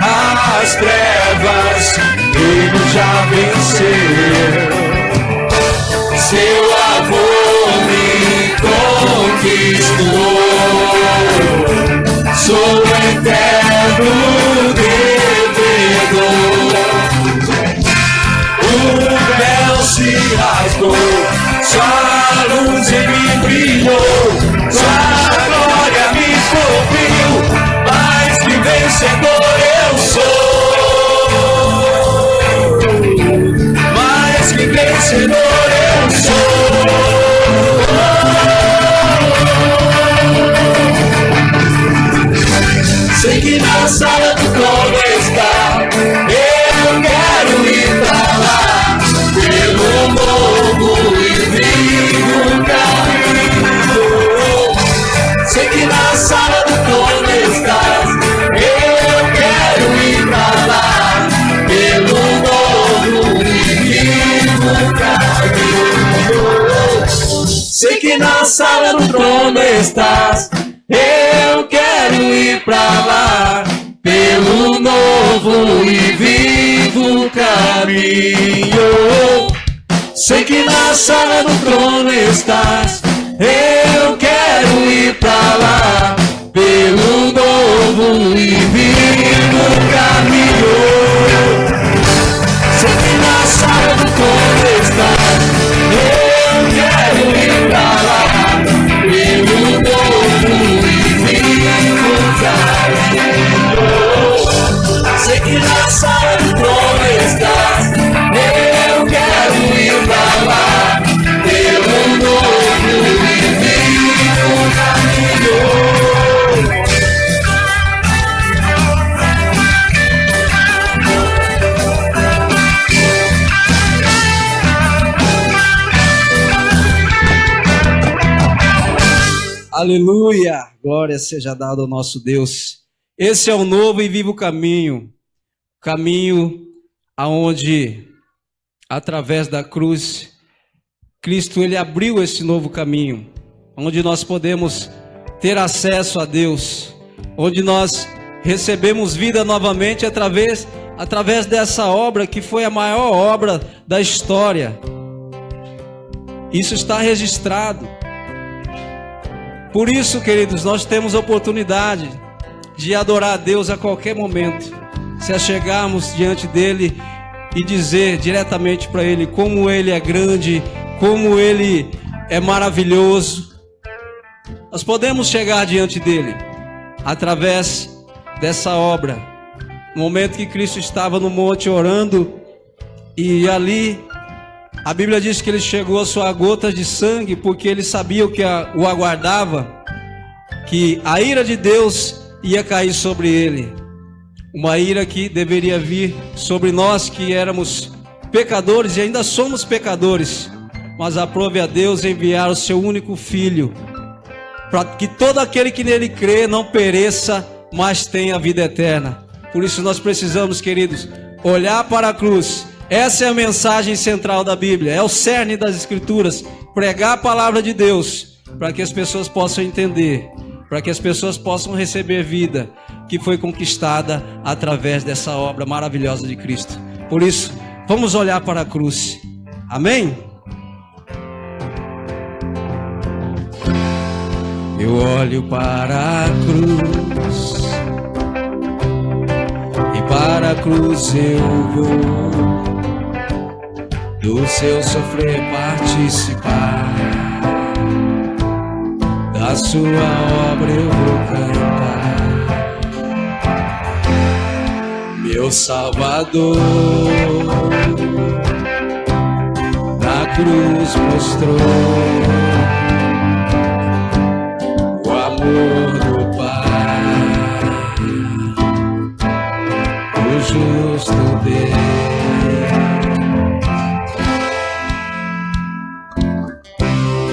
as trevas Ele já venceu. Seu amor me conquistou. Sou eterno devedor. O véu se rasgou, sua luz em mim brilhou, sua glória me cobriu. Mais que vencedor eu sou, mais que vencedor eu sou. Sei que na sala do trono está, eu quero ir pra lá, pelo novo e vivo caminho. Sei que na sala do trono está, eu quero ir pra lá, pelo novo e vivo caminho. Sei que na sala do trono estás, eu quero ir pra lá, pelo novo e vivo caminho. Sei que na sala do trono estás, eu quero ir pra lá, pelo novo e vivo caminho. Sei que na sala do trono estás, eu quero ir pra lá, pelo novo e vivo caminho. Sei que na sala do trono estás, eu quero ir pra lá, pelo novo e vivo caminho. Aleluia, glória seja dada ao nosso Deus. Esse é o novo e vivo caminho, caminho aonde, através da cruz, Cristo ele abriu esse novo caminho, onde nós podemos ter acesso a Deus, onde nós recebemos vida novamente através dessa obra que foi a maior obra da história. Isso está registrado. Por isso, queridos, nós temos a oportunidade de adorar a Deus a qualquer momento, se achegarmos diante dele e dizer diretamente para ele como ele é grande, como ele é maravilhoso. Nós podemos chegar diante dele através dessa obra. No momento que Cristo estava no monte orando, e ali A Bíblia diz que ele chegou a suar gotas de sangue porque ele sabia o que o aguardava, que a ira de Deus ia cair sobre ele. Uma ira que deveria vir sobre nós que éramos pecadores e ainda somos pecadores. Mas aprove a Deus enviar o seu único filho, para que todo aquele que nele crê não pereça, mas tenha vida eterna. Por isso nós precisamos, queridos, olhar para a cruz. Essa é a mensagem central da Bíblia, é o cerne das Escrituras. Pregar a palavra de Deus, para que as pessoas possam entender, para que as pessoas possam receber vida, que foi conquistada através dessa obra maravilhosa de Cristo. Por isso, vamos olhar para a cruz. Amém? Eu olho para a cruz, e para a cruz eu vou, do seu sofrer participar, da sua obra eu vou cantar. Meu Salvador na cruz mostrou o amor do Pai, o justo Deus.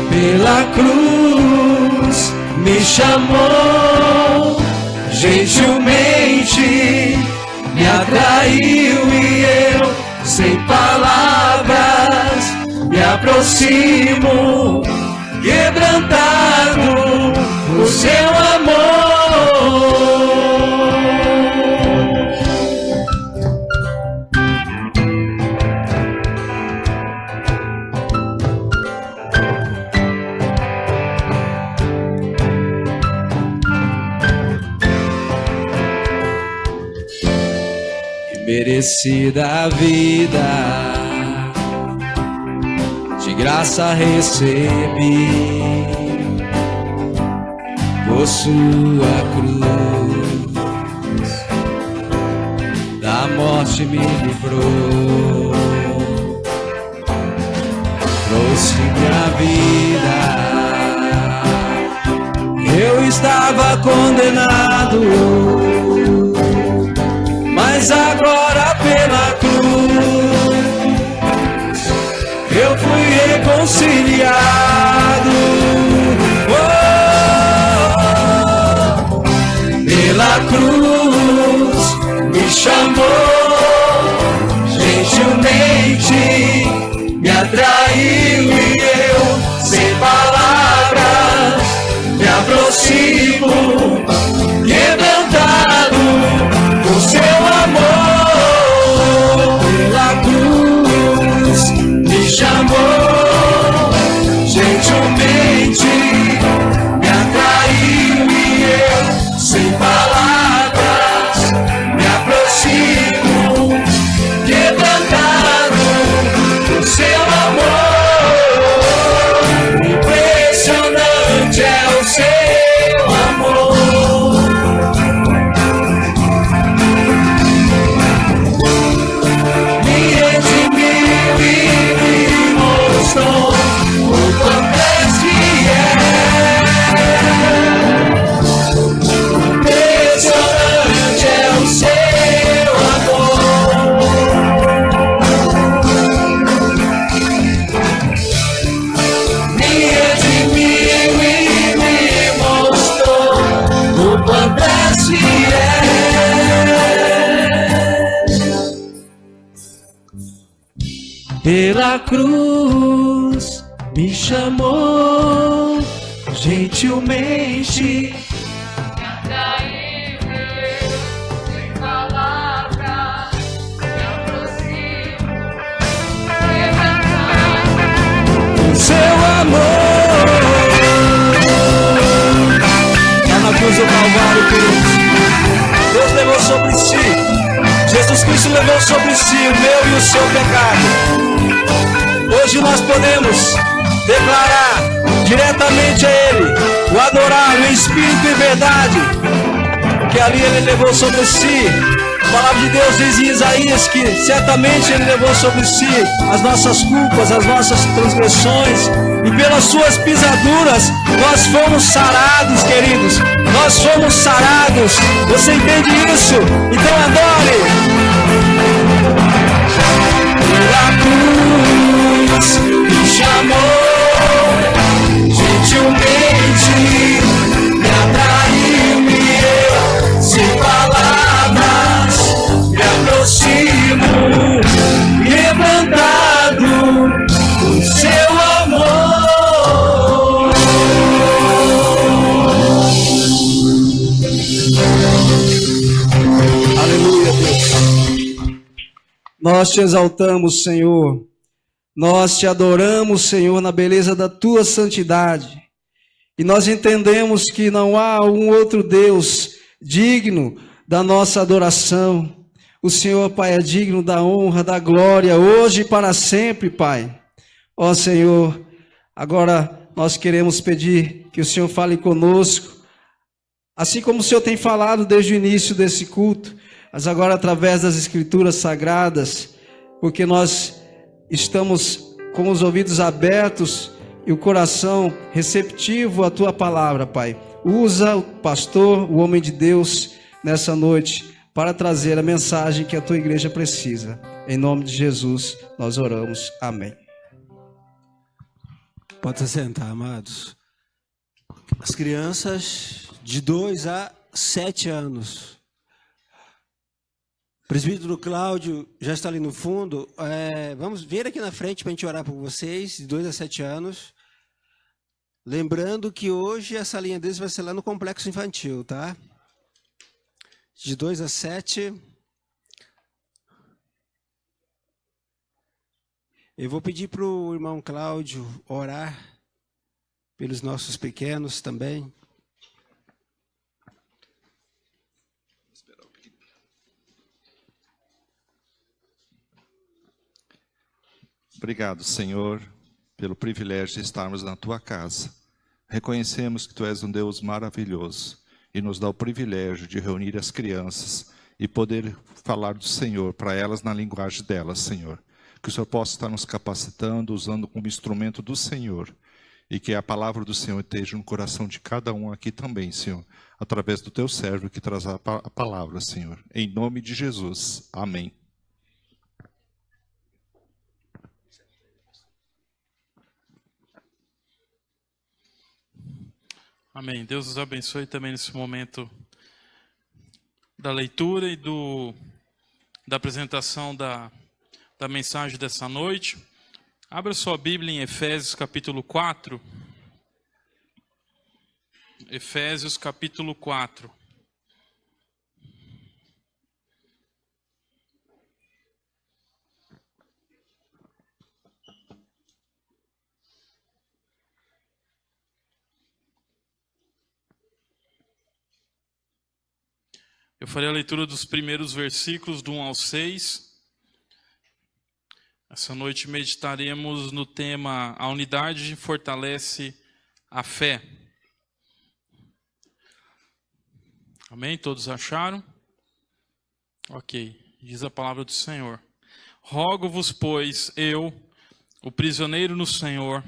Pela cruz me chamou, gentilmente me atraiu e eu, sem palavras, me aproximo, quebrantado o seu amor. Merecida a vida, de graça recebi, por sua cruz, da morte me livrou, trouxe-me a vida. Eu estava condenado, mas agora pela cruz eu fui reconciliado. Oh, pela cruz me chamou, gentilmente me atraiu e eu, sem palavras, me aproximo, quebrantado o seu amor. Pela cruz me chamou, gentilmente me atraiu e eu, sem palavras, me aproximo, quebrantado o seu amor. Impressionante é o seu amor. Pela cruz me chamou, gentilmente me atraiu, sem palavras, me aproximo, quebrantado o seu amor. Lá na cruz do Calvário, queridos, Deus levou sobre si, Jesus Cristo levou sobre si o meu e o seu pecado. Hoje nós podemos declarar diretamente a Ele, o adorar em espírito e verdade, porque ali Ele levou sobre si A palavra de Deus diz em Isaías que certamente Ele levou sobre si as nossas culpas, as nossas transgressões, e pelas suas pisaduras nós fomos sarados, queridos. Nós fomos sarados. Você entende isso? Então adore. Pela cruz me chamou, gentilmente me atraiu, eu sem palavras me aproximo, quebrantado por seu amor. Aleluia, Deus. Nós te exaltamos, Senhor. Nós te adoramos, Senhor, na beleza da tua santidade. E nós entendemos que não há um outro Deus digno da nossa adoração. O Senhor, Pai, é digno da honra, da glória, hoje e para sempre, Pai. Ó Senhor, agora nós queremos pedir que o Senhor fale conosco, assim como o Senhor tem falado desde o início desse culto, mas agora através das Escrituras Sagradas, porque nós estamos com os ouvidos abertos e o coração receptivo à Tua palavra, Pai. Usa o pastor, o homem de Deus, nessa noite, para trazer a mensagem que a Tua igreja precisa. Em nome de Jesus, nós oramos. Amém. Pode se sentar, amados. As crianças de 2 a 7 anos. O presbítero Cláudio já está ali no fundo. Vamos vir aqui na frente para a gente orar por vocês, de 2 a 7 anos. Lembrando que hoje a salinha deles vai ser lá no complexo infantil, tá? De 2 a 7. Eu vou pedir para o irmão Cláudio orar pelos nossos pequenos também. Obrigado, Senhor, pelo privilégio de estarmos na Tua casa. Reconhecemos que Tu és um Deus maravilhoso e nos dá o privilégio de reunir as crianças e poder falar do Senhor para elas na linguagem delas, Senhor. Que o Senhor possa estar nos capacitando, usando como instrumento do Senhor, e que a palavra do Senhor esteja no coração de cada um aqui também, Senhor, através do Teu servo que traz a palavra, Senhor. Em nome de Jesus. Amém. Amém. Deus os abençoe também nesse momento da leitura e da apresentação da mensagem dessa noite. Abra sua Bíblia em Efésios capítulo 4. Efésios capítulo 4. Eu farei a leitura dos primeiros versículos, do 1 ao 6. Essa noite meditaremos no tema A unidade fortalece a fé. Amém? Todos acharam? Ok. Diz a palavra do Senhor. Rogo-vos, pois, eu, o prisioneiro no Senhor,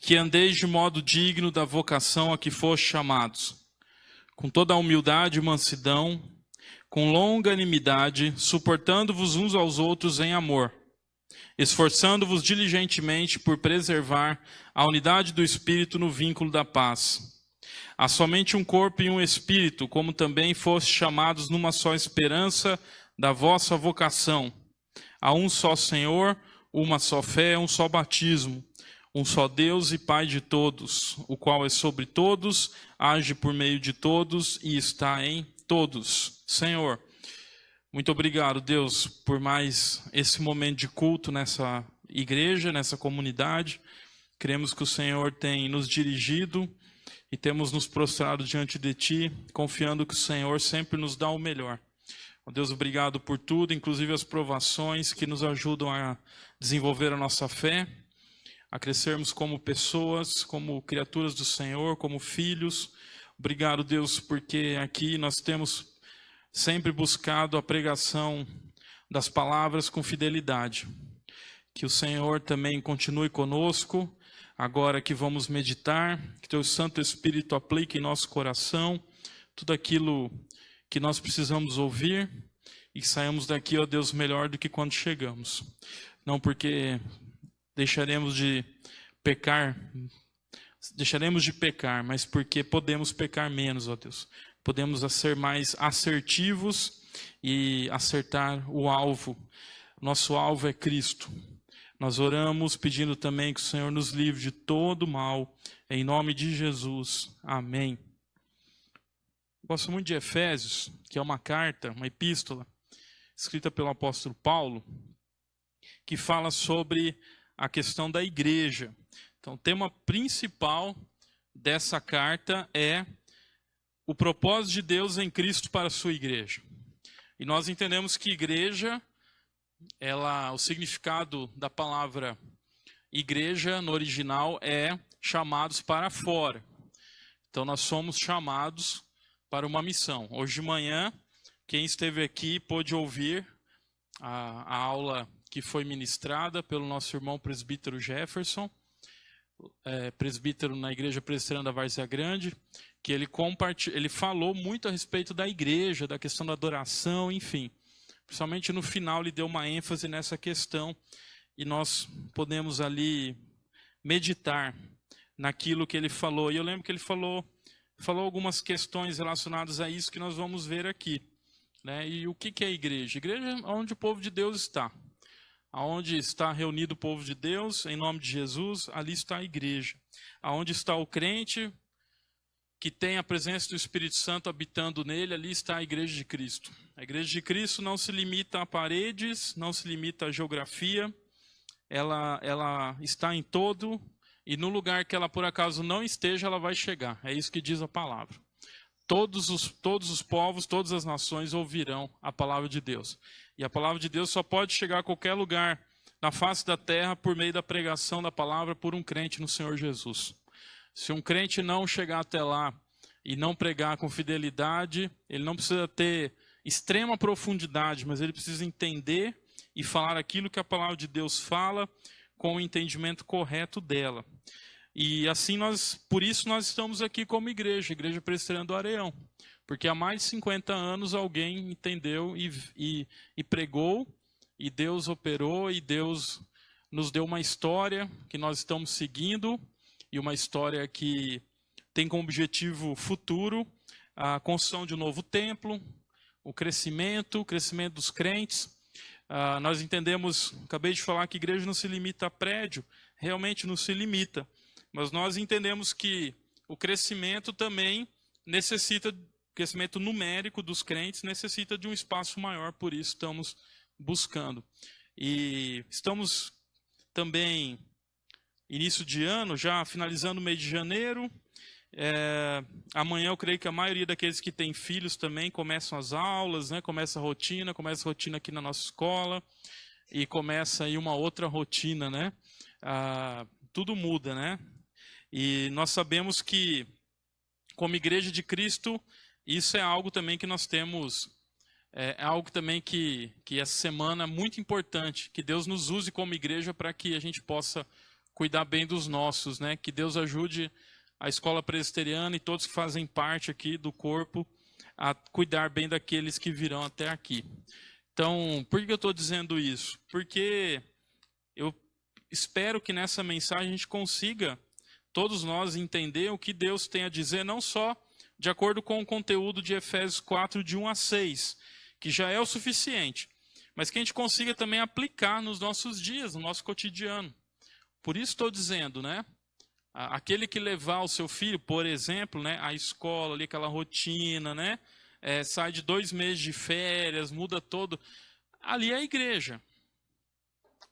que andeis de modo digno da vocação a que foste chamados, com toda a humildade e mansidão, com longanimidade, suportando-vos uns aos outros em amor, esforçando-vos diligentemente por preservar a unidade do Espírito no vínculo da paz. Há somente um corpo e um Espírito, como também fostes chamados numa só esperança da vossa vocação. Há um só Senhor, uma só fé, um só batismo, um só Deus e Pai de todos, o qual é sobre todos, age por meio de todos e está em todos. Senhor, muito obrigado, Deus, por mais esse momento de culto nessa igreja, nessa comunidade. Cremos que o Senhor tem nos dirigido e temos nos prostrado diante de Ti, confiando que o Senhor sempre nos dá o melhor. Ó Deus, obrigado por tudo, inclusive as provações que nos ajudam a desenvolver a nossa fé, a crescermos como pessoas, como criaturas do Senhor, como filhos. Obrigado, Deus, porque aqui nós temos sempre buscado a pregação das palavras com fidelidade. Que o Senhor também continue conosco, agora que vamos meditar, que Teu Santo Espírito aplique em nosso coração tudo aquilo que nós precisamos ouvir e que saímos daqui, ó Deus, melhor do que quando chegamos. Não porque deixaremos de pecar, mas porque podemos pecar menos, ó Deus. Podemos ser mais assertivos e acertar o alvo. Nosso alvo é Cristo. Nós oramos pedindo também que o Senhor nos livre de todo mal, em nome de Jesus. Amém. Gosto muito de Efésios, que é uma carta, uma epístola, escrita pelo apóstolo Paulo, que fala sobre a questão da igreja. Então, o tema principal dessa carta é o propósito de Deus em Cristo para a sua igreja. E nós entendemos que igreja, o significado da palavra igreja no original é chamados para fora. Então, nós somos chamados para uma missão. Hoje de manhã, quem esteve aqui pôde ouvir a aula que foi ministrada pelo nosso irmão presbítero Jefferson, presbítero na Igreja Presbiteriana da Várzea Grande, que ele falou muito a respeito da igreja, da questão da adoração, enfim. Principalmente no final ele deu uma ênfase nessa questão e nós podemos ali meditar naquilo que ele falou. E eu lembro que ele falou algumas questões relacionadas a isso que nós vamos ver aqui, né? E o que é a igreja? A igreja é onde o povo de Deus está. Aonde está reunido o povo de Deus, em nome de Jesus, ali está a igreja. Aonde está o crente, que tem a presença do Espírito Santo habitando nele, ali está a igreja de Cristo. A igreja de Cristo não se limita a paredes, não se limita à geografia, ela está em todo, e no lugar que ela por acaso não esteja, ela vai chegar. É isso que diz a palavra. Todos os povos, todas as nações ouvirão a palavra de Deus. E a palavra de Deus só pode chegar a qualquer lugar na face da terra por meio da pregação da palavra por um crente no Senhor Jesus. Se um crente não chegar até lá e não pregar com fidelidade, ele não precisa ter extrema profundidade, mas ele precisa entender e falar aquilo que a palavra de Deus fala com o entendimento correto dela. E assim por isso nós estamos aqui como igreja, Igreja Presbiteriana do Areião. Porque há mais de 50 anos alguém entendeu e pregou, e Deus operou, e Deus nos deu uma história que nós estamos seguindo, e uma história que tem como objetivo futuro a construção de um novo templo, o crescimento dos crentes. Nós entendemos, acabei de falar que a igreja não se limita a prédio, realmente não se limita. Mas nós entendemos que o crescimento também necessita, o crescimento numérico dos crentes necessita de um espaço maior, por isso estamos buscando. E estamos também, início de ano, já finalizando o mês de janeiro. Amanhã eu creio que a maioria daqueles que têm filhos também começam as aulas, né? Começa a rotina aqui na nossa escola, e começa aí uma outra rotina, né? Tudo muda, né? E nós sabemos que, como Igreja de Cristo, isso é algo também que nós temos, é algo também que essa semana é muito importante, que Deus nos use como igreja para que a gente possa cuidar bem dos nossos, né? Que Deus ajude a escola presbiteriana e todos que fazem parte aqui do corpo a cuidar bem daqueles que virão até aqui. Então, por que eu estou dizendo isso? Porque eu espero que nessa mensagem a gente consiga, todos nós, entender o que Deus tem a dizer, não só de acordo com o conteúdo de Efésios 4, de 1 a 6, que já é o suficiente, mas que a gente consiga também aplicar nos nossos dias, no nosso cotidiano. Por isso estou dizendo, né? Aquele que levar o seu filho, por exemplo, né, à escola, ali, aquela rotina, né? Sai de 2 meses de férias, muda todo. Ali é a igreja.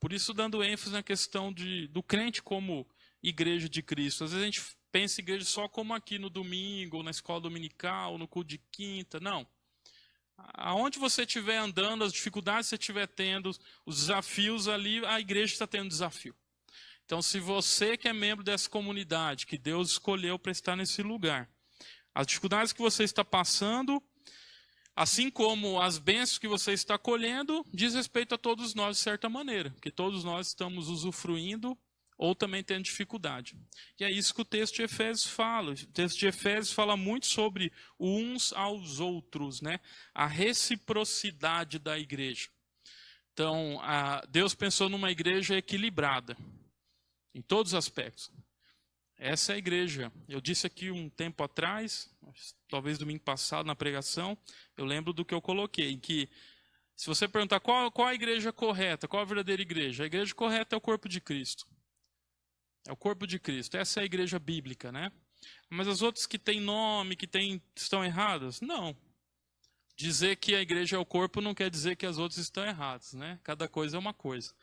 Por isso, dando ênfase na questão do crente como igreja de Cristo. Às vezes a gente pensa em igreja só como aqui no domingo, ou na escola dominical, ou no culto de quinta. Não. Aonde você estiver andando, as dificuldades que você estiver tendo, os desafios ali, a igreja está tendo desafio. Então, se você que é membro dessa comunidade, que Deus escolheu para estar nesse lugar, as dificuldades que você está passando, Assim como as bênçãos que você está colhendo, diz respeito a todos nós de certa maneira, porque todos nós estamos usufruindo ou também tendo dificuldade. E é isso que o texto de Efésios fala. O texto de Efésios fala muito sobre uns aos outros, né? A reciprocidade da igreja. Então, Deus pensou numa igreja equilibrada, em todos os aspectos. Essa é a igreja. Eu disse aqui um tempo atrás, talvez domingo passado na pregação, eu lembro do que eu coloquei, em que se você perguntar qual a igreja correta, qual a verdadeira igreja, a igreja correta é o corpo de Cristo. É o corpo de Cristo. Essa é a igreja bíblica, né? Mas as outras que têm nome, estão erradas? Não. Dizer que a igreja é o corpo não quer dizer que as outras estão erradas, né? Cada coisa é uma coisa.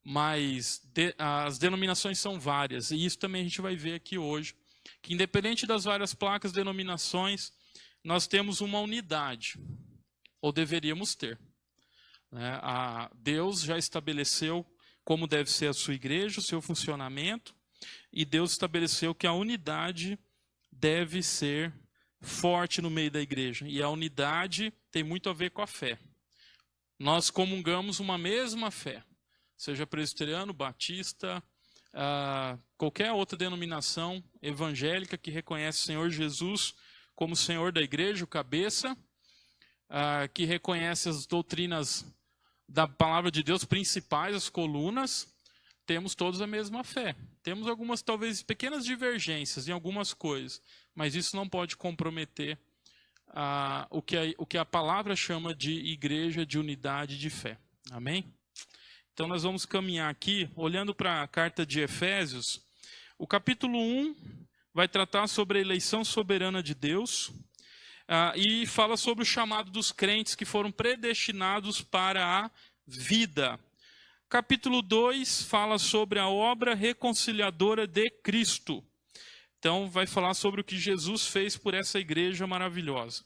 Mas as denominações são várias, e isso também a gente vai ver aqui hoje, que independente das várias placas, denominações, nós temos uma unidade, ou deveríamos ter. Né? Deus já estabeleceu como deve ser a sua igreja, o seu funcionamento, e Deus estabeleceu que a unidade deve ser forte no meio da igreja, e a unidade tem muito a ver com a fé. Nós comungamos uma mesma fé, seja presbiteriano, batista, qualquer outra denominação evangélica que reconhece o Senhor Jesus como Senhor da igreja, o cabeça, que reconhece as doutrinas da palavra de Deus principais, as colunas, temos todos a mesma fé. Temos algumas, talvez, pequenas divergências em algumas coisas, mas isso não pode comprometer o que a palavra chama de igreja de unidade de fé. Amém? Então nós vamos caminhar aqui, olhando para a carta de Efésios. O capítulo 1 vai tratar sobre a eleição soberana de Deus e fala sobre o chamado dos crentes que foram predestinados para a vida. Capítulo 2 fala sobre a obra reconciliadora de Cristo. Então vai falar sobre o que Jesus fez por essa igreja maravilhosa.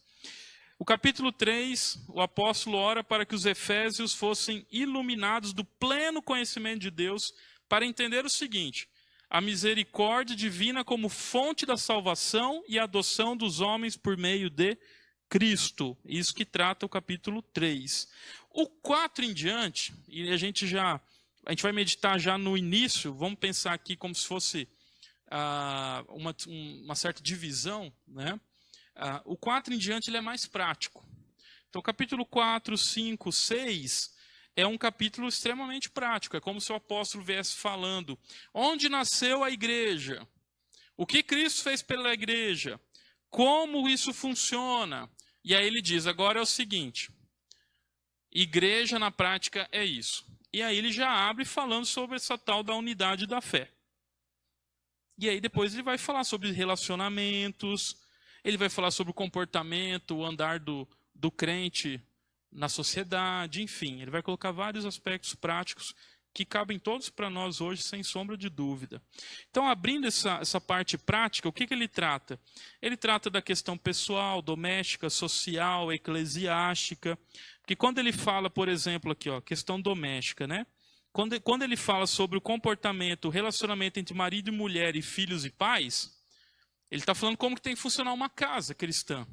O capítulo 3, o apóstolo ora para que os efésios fossem iluminados do pleno conhecimento de Deus, para entender o seguinte: a misericórdia divina como fonte da salvação e adoção dos homens por meio de Cristo. Isso que trata o capítulo 3. O 4 em diante, e a gente vai meditar já no início, vamos pensar aqui como se fosse uma certa divisão, né? O 4 em diante ele é mais prático. Então, capítulo 4, 5, 6 é um capítulo extremamente prático. É como se o apóstolo viesse falando onde nasceu a igreja, o que Cristo fez pela igreja, como isso funciona. E aí ele diz, agora é o seguinte, igreja na prática é isso. E aí ele já abre falando sobre essa tal da unidade da fé. E aí depois ele vai falar sobre relacionamentos, ele vai falar sobre o comportamento, o andar do crente na sociedade, enfim. Ele vai colocar vários aspectos práticos que cabem todos para nós hoje, sem sombra de dúvida. Então, abrindo essa parte prática, o que ele trata? Ele trata da questão pessoal, doméstica, social, eclesiástica. Porque quando ele fala, por exemplo, aqui, questão doméstica, né? Quando ele fala sobre o comportamento, o relacionamento entre marido e mulher e filhos e pais, ele está falando como que tem que funcionar uma casa cristã.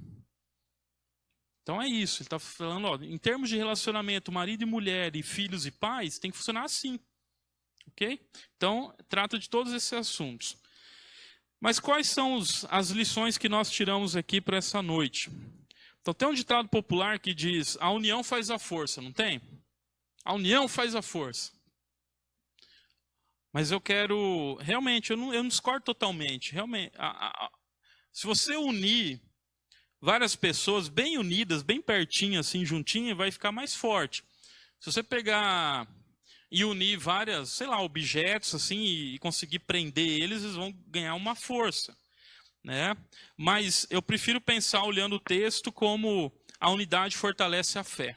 Então é isso, ele está falando, em termos de relacionamento, marido e mulher e filhos e pais, tem que funcionar assim. Ok? Então, trata de todos esses assuntos. Mas quais são as lições que nós tiramos aqui para essa noite? Então tem um ditado popular que diz, a união faz a força, não tem? A união faz a força. Mas eu quero, realmente, eu não discordo totalmente. Realmente, se você unir várias pessoas bem unidas, bem pertinho, assim, juntinho, vai ficar mais forte. Se você pegar e unir várias, sei lá, objetos, assim, e conseguir prender eles vão ganhar uma força, né? Mas eu prefiro pensar, olhando o texto, como a unidade fortalece a fé.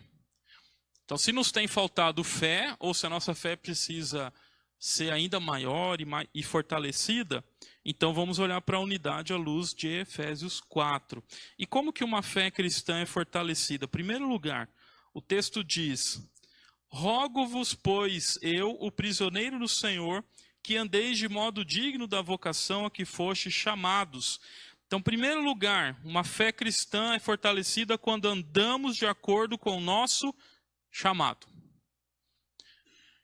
Então, se nos tem faltado fé, ou se a nossa fé precisa ser ainda maior e fortalecida, então vamos olhar para a unidade à luz de Efésios 4. E como que uma fé cristã é fortalecida? Em primeiro lugar, o texto diz, rogo-vos, pois, eu, o prisioneiro do Senhor, que andeis de modo digno da vocação a que fostes chamados. Então, em primeiro lugar, uma fé cristã é fortalecida quando andamos de acordo com o nosso chamado.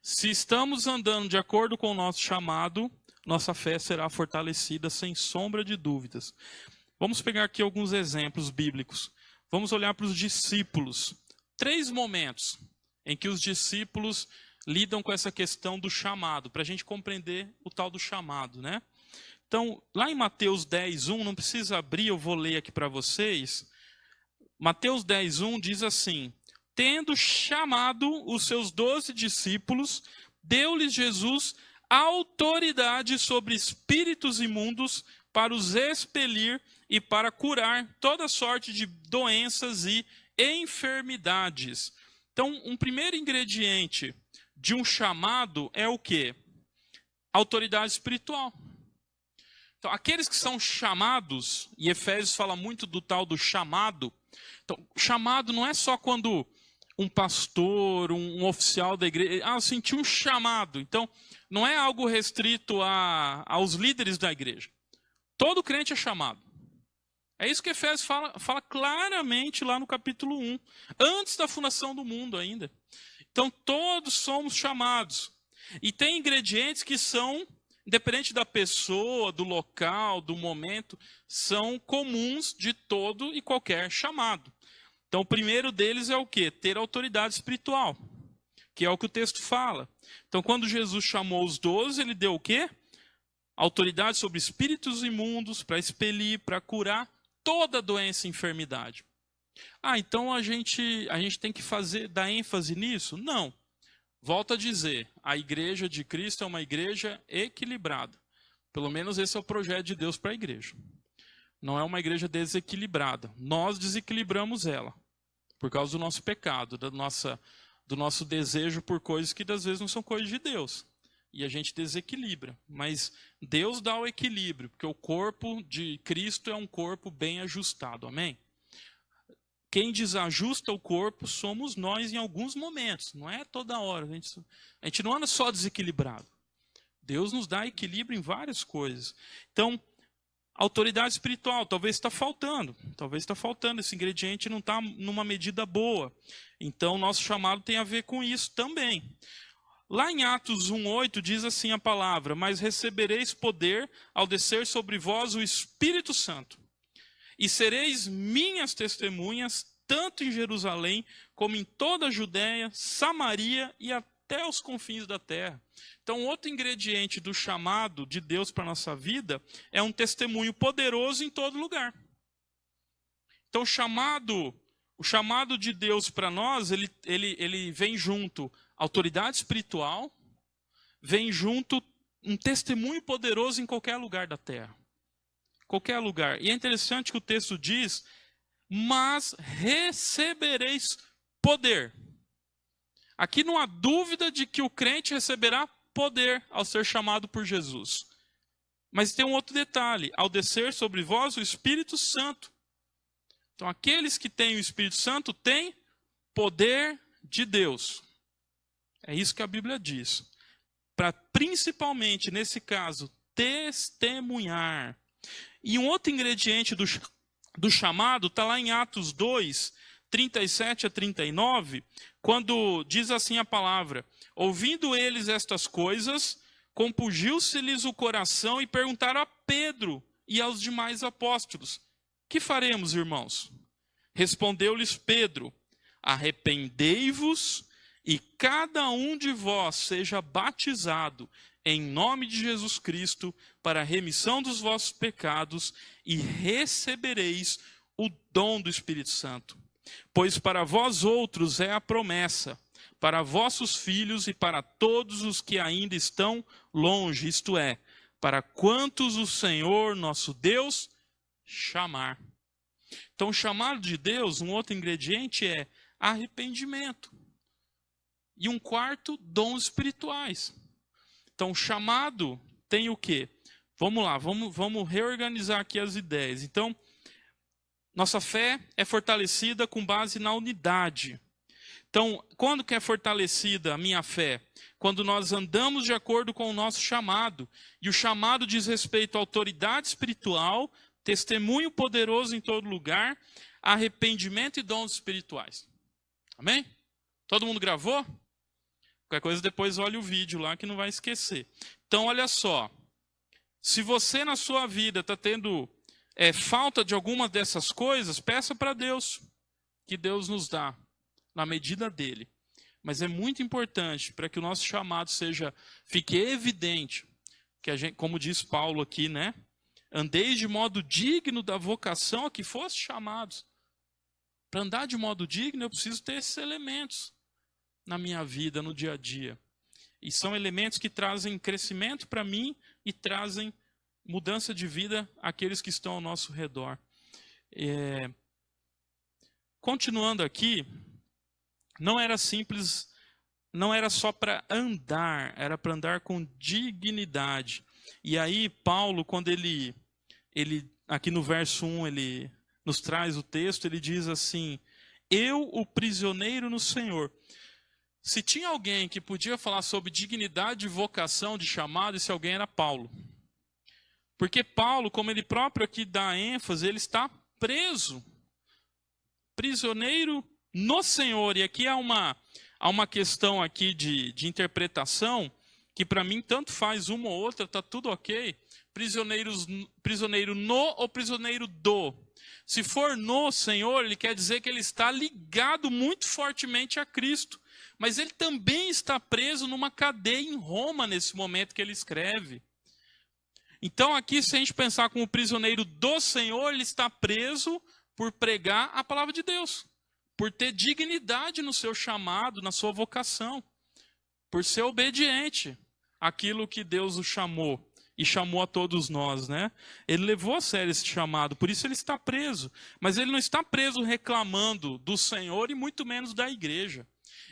Se estamos andando de acordo com o nosso chamado, nossa fé será fortalecida sem sombra de dúvidas. Vamos pegar aqui alguns exemplos bíblicos. Vamos olhar para os discípulos. 3 momentos em que os discípulos lidam com essa questão do chamado, para a gente compreender o tal do chamado, né? Então, lá em Mateus 10:1, não precisa abrir, eu vou ler aqui para vocês. Mateus 10:1 diz assim: tendo chamado os seus 12 discípulos, deu-lhes Jesus autoridade sobre espíritos imundos para os expelir e para curar toda sorte de doenças e enfermidades. Então, um primeiro ingrediente de um chamado é o quê? Autoridade espiritual. Então, aqueles que são chamados, e Efésios fala muito do tal do chamado. Então, chamado não é só quando um pastor, um oficial da igreja, eu senti um chamado. Então, não é algo restrito aos líderes da igreja. Todo crente é chamado. É isso que Efésios fala claramente lá no capítulo 1, antes da fundação do mundo ainda. Então, todos somos chamados. E tem ingredientes que são, independente da pessoa, do local, do momento, são comuns de todo e qualquer chamado. Então, o primeiro deles é o quê? Ter autoridade espiritual, que é o que o texto fala. Então, quando Jesus chamou os 12, ele deu o quê? Autoridade sobre espíritos imundos, para expelir, para curar toda doença e enfermidade. Então a gente tem que dar ênfase nisso? Não. Volto a dizer, a igreja de Cristo é uma igreja equilibrada. Pelo menos esse é o projeto de Deus para a igreja. Não é uma igreja desequilibrada. Nós desequilibramos ela, por causa do nosso pecado, do nosso desejo por coisas que às vezes não são coisas de Deus. E a gente desequilibra. Mas Deus dá o equilíbrio, porque o corpo de Cristo é um corpo bem ajustado. Amém? Quem desajusta o corpo somos nós em alguns momentos. Não é toda hora. A gente não anda só desequilibrado. Deus nos dá equilíbrio em várias coisas. Então, autoridade espiritual, talvez está faltando. Talvez está faltando. Esse ingrediente não está numa medida boa. Então, nosso chamado tem a ver com isso também. Lá em Atos 1:8 diz assim a palavra: mas recebereis poder ao descer sobre vós o Espírito Santo, e sereis minhas testemunhas, tanto em Jerusalém, como em toda a Judéia, Samaria e até os confins da terra. Então, outro ingrediente do chamado de Deus para a nossa vida é um testemunho poderoso em todo lugar. Então, o chamado de Deus para nós, ele vem junto autoridade espiritual, vem junto um testemunho poderoso em qualquer lugar da terra. Qualquer lugar. E é interessante que o texto diz: mas recebereis poder. Aqui não há dúvida de que o crente receberá poder ao ser chamado por Jesus. Mas tem um outro detalhe: ao descer sobre vós o Espírito Santo. Então, aqueles que têm o Espírito Santo têm poder de Deus. É isso que a Bíblia diz. Para, principalmente, nesse caso, testemunhar. E um outro ingrediente do chamado está lá em Atos 2, 37 a 39, quando diz assim a palavra: ouvindo eles estas coisas, compungiu-se-lhes o coração e perguntaram a Pedro e aos demais apóstolos: que faremos, irmãos? Respondeu-lhes Pedro: arrependei-vos e cada um de vós seja batizado em nome de Jesus Cristo para a remissão dos vossos pecados e recebereis o dom do Espírito Santo. Pois para vós outros é a promessa, para vossos filhos e para todos os que ainda estão longe, isto é, para quantos o Senhor nosso Deus chamar. Então, o chamado de Deus, um outro ingrediente é arrependimento. E um quarto, dons espirituais. Então, o chamado tem o quê? Vamos lá, vamos reorganizar aqui as ideias. Então, nossa fé é fortalecida com base na unidade. Então, quando que é fortalecida a minha fé? Quando nós andamos de acordo com o nosso chamado. E o chamado diz respeito à autoridade espiritual, testemunho poderoso em todo lugar, arrependimento e dons espirituais. Amém? Todo mundo gravou? Qualquer coisa depois olha o vídeo lá que não vai esquecer. Então olha só, se você na sua vida está tendo falta de alguma dessas coisas, peça para Deus, que Deus nos dá, na medida dele. Mas é muito importante para que o nosso chamado fique evidente, que a gente, como diz Paulo aqui, né? Andeis de modo digno da vocação a que foste chamados. Para andar de modo digno, eu preciso ter esses elementos na minha vida, no dia a dia. E são elementos que trazem crescimento para mim e trazem mudança de vida àqueles que estão ao nosso redor. Continuando aqui, não era simples, não era só para andar, era para andar com dignidade. E aí Paulo, quando ele aqui no verso 1, ele nos traz o texto, ele diz assim: eu, o prisioneiro no Senhor. Se tinha alguém que podia falar sobre dignidade de vocação, de chamado, esse alguém era Paulo. Porque Paulo, como ele próprio aqui dá ênfase, ele está preso, prisioneiro no Senhor. E aqui há uma questão aqui de interpretação, que para mim tanto faz uma ou outra, está tudo ok. Prisioneiro no ou prisioneiro do. Se for no Senhor, ele quer dizer que ele está ligado muito fortemente a Cristo. Mas ele também está preso numa cadeia em Roma nesse momento que ele escreve. Então aqui, se a gente pensar como prisioneiro do Senhor, ele está preso por pregar a palavra de Deus. Por ter dignidade no seu chamado, na sua vocação. Por ser obediente àquilo que Deus o chamou. E chamou a todos nós, né? Ele levou a sério esse chamado, por isso ele está preso. Mas ele não está preso reclamando do Senhor e muito menos da igreja.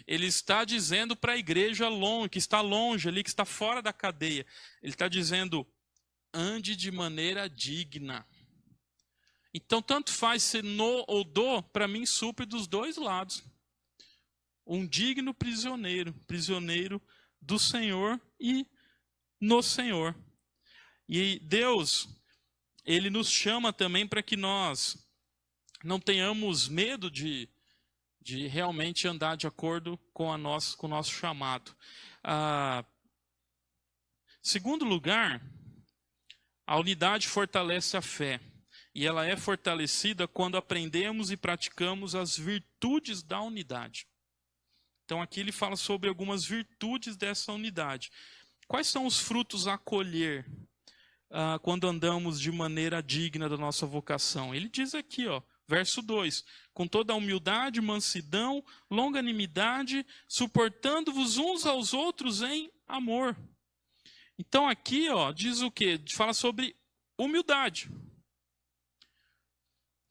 Ele está dizendo para a igreja longe, que está longe ali, que está fora da cadeia. Ele está dizendo, ande de maneira digna. Então, tanto faz ser no ou do, para mim supre dos dois lados. Um digno prisioneiro, prisioneiro do Senhor e no Senhor. E Deus, Ele nos chama também para que nós não tenhamos medo de realmente andar de acordo com o nosso chamado. Segundo lugar, a unidade fortalece a fé. E ela é fortalecida quando aprendemos e praticamos as virtudes da unidade. Então aqui ele fala sobre algumas virtudes dessa unidade. Quais são os frutos a colher quando andamos de maneira digna da nossa vocação? Ele diz aqui, verso 2, com toda a humildade, mansidão, longanimidade, suportando-vos uns aos outros em amor. Então aqui, diz o quê? Fala sobre humildade.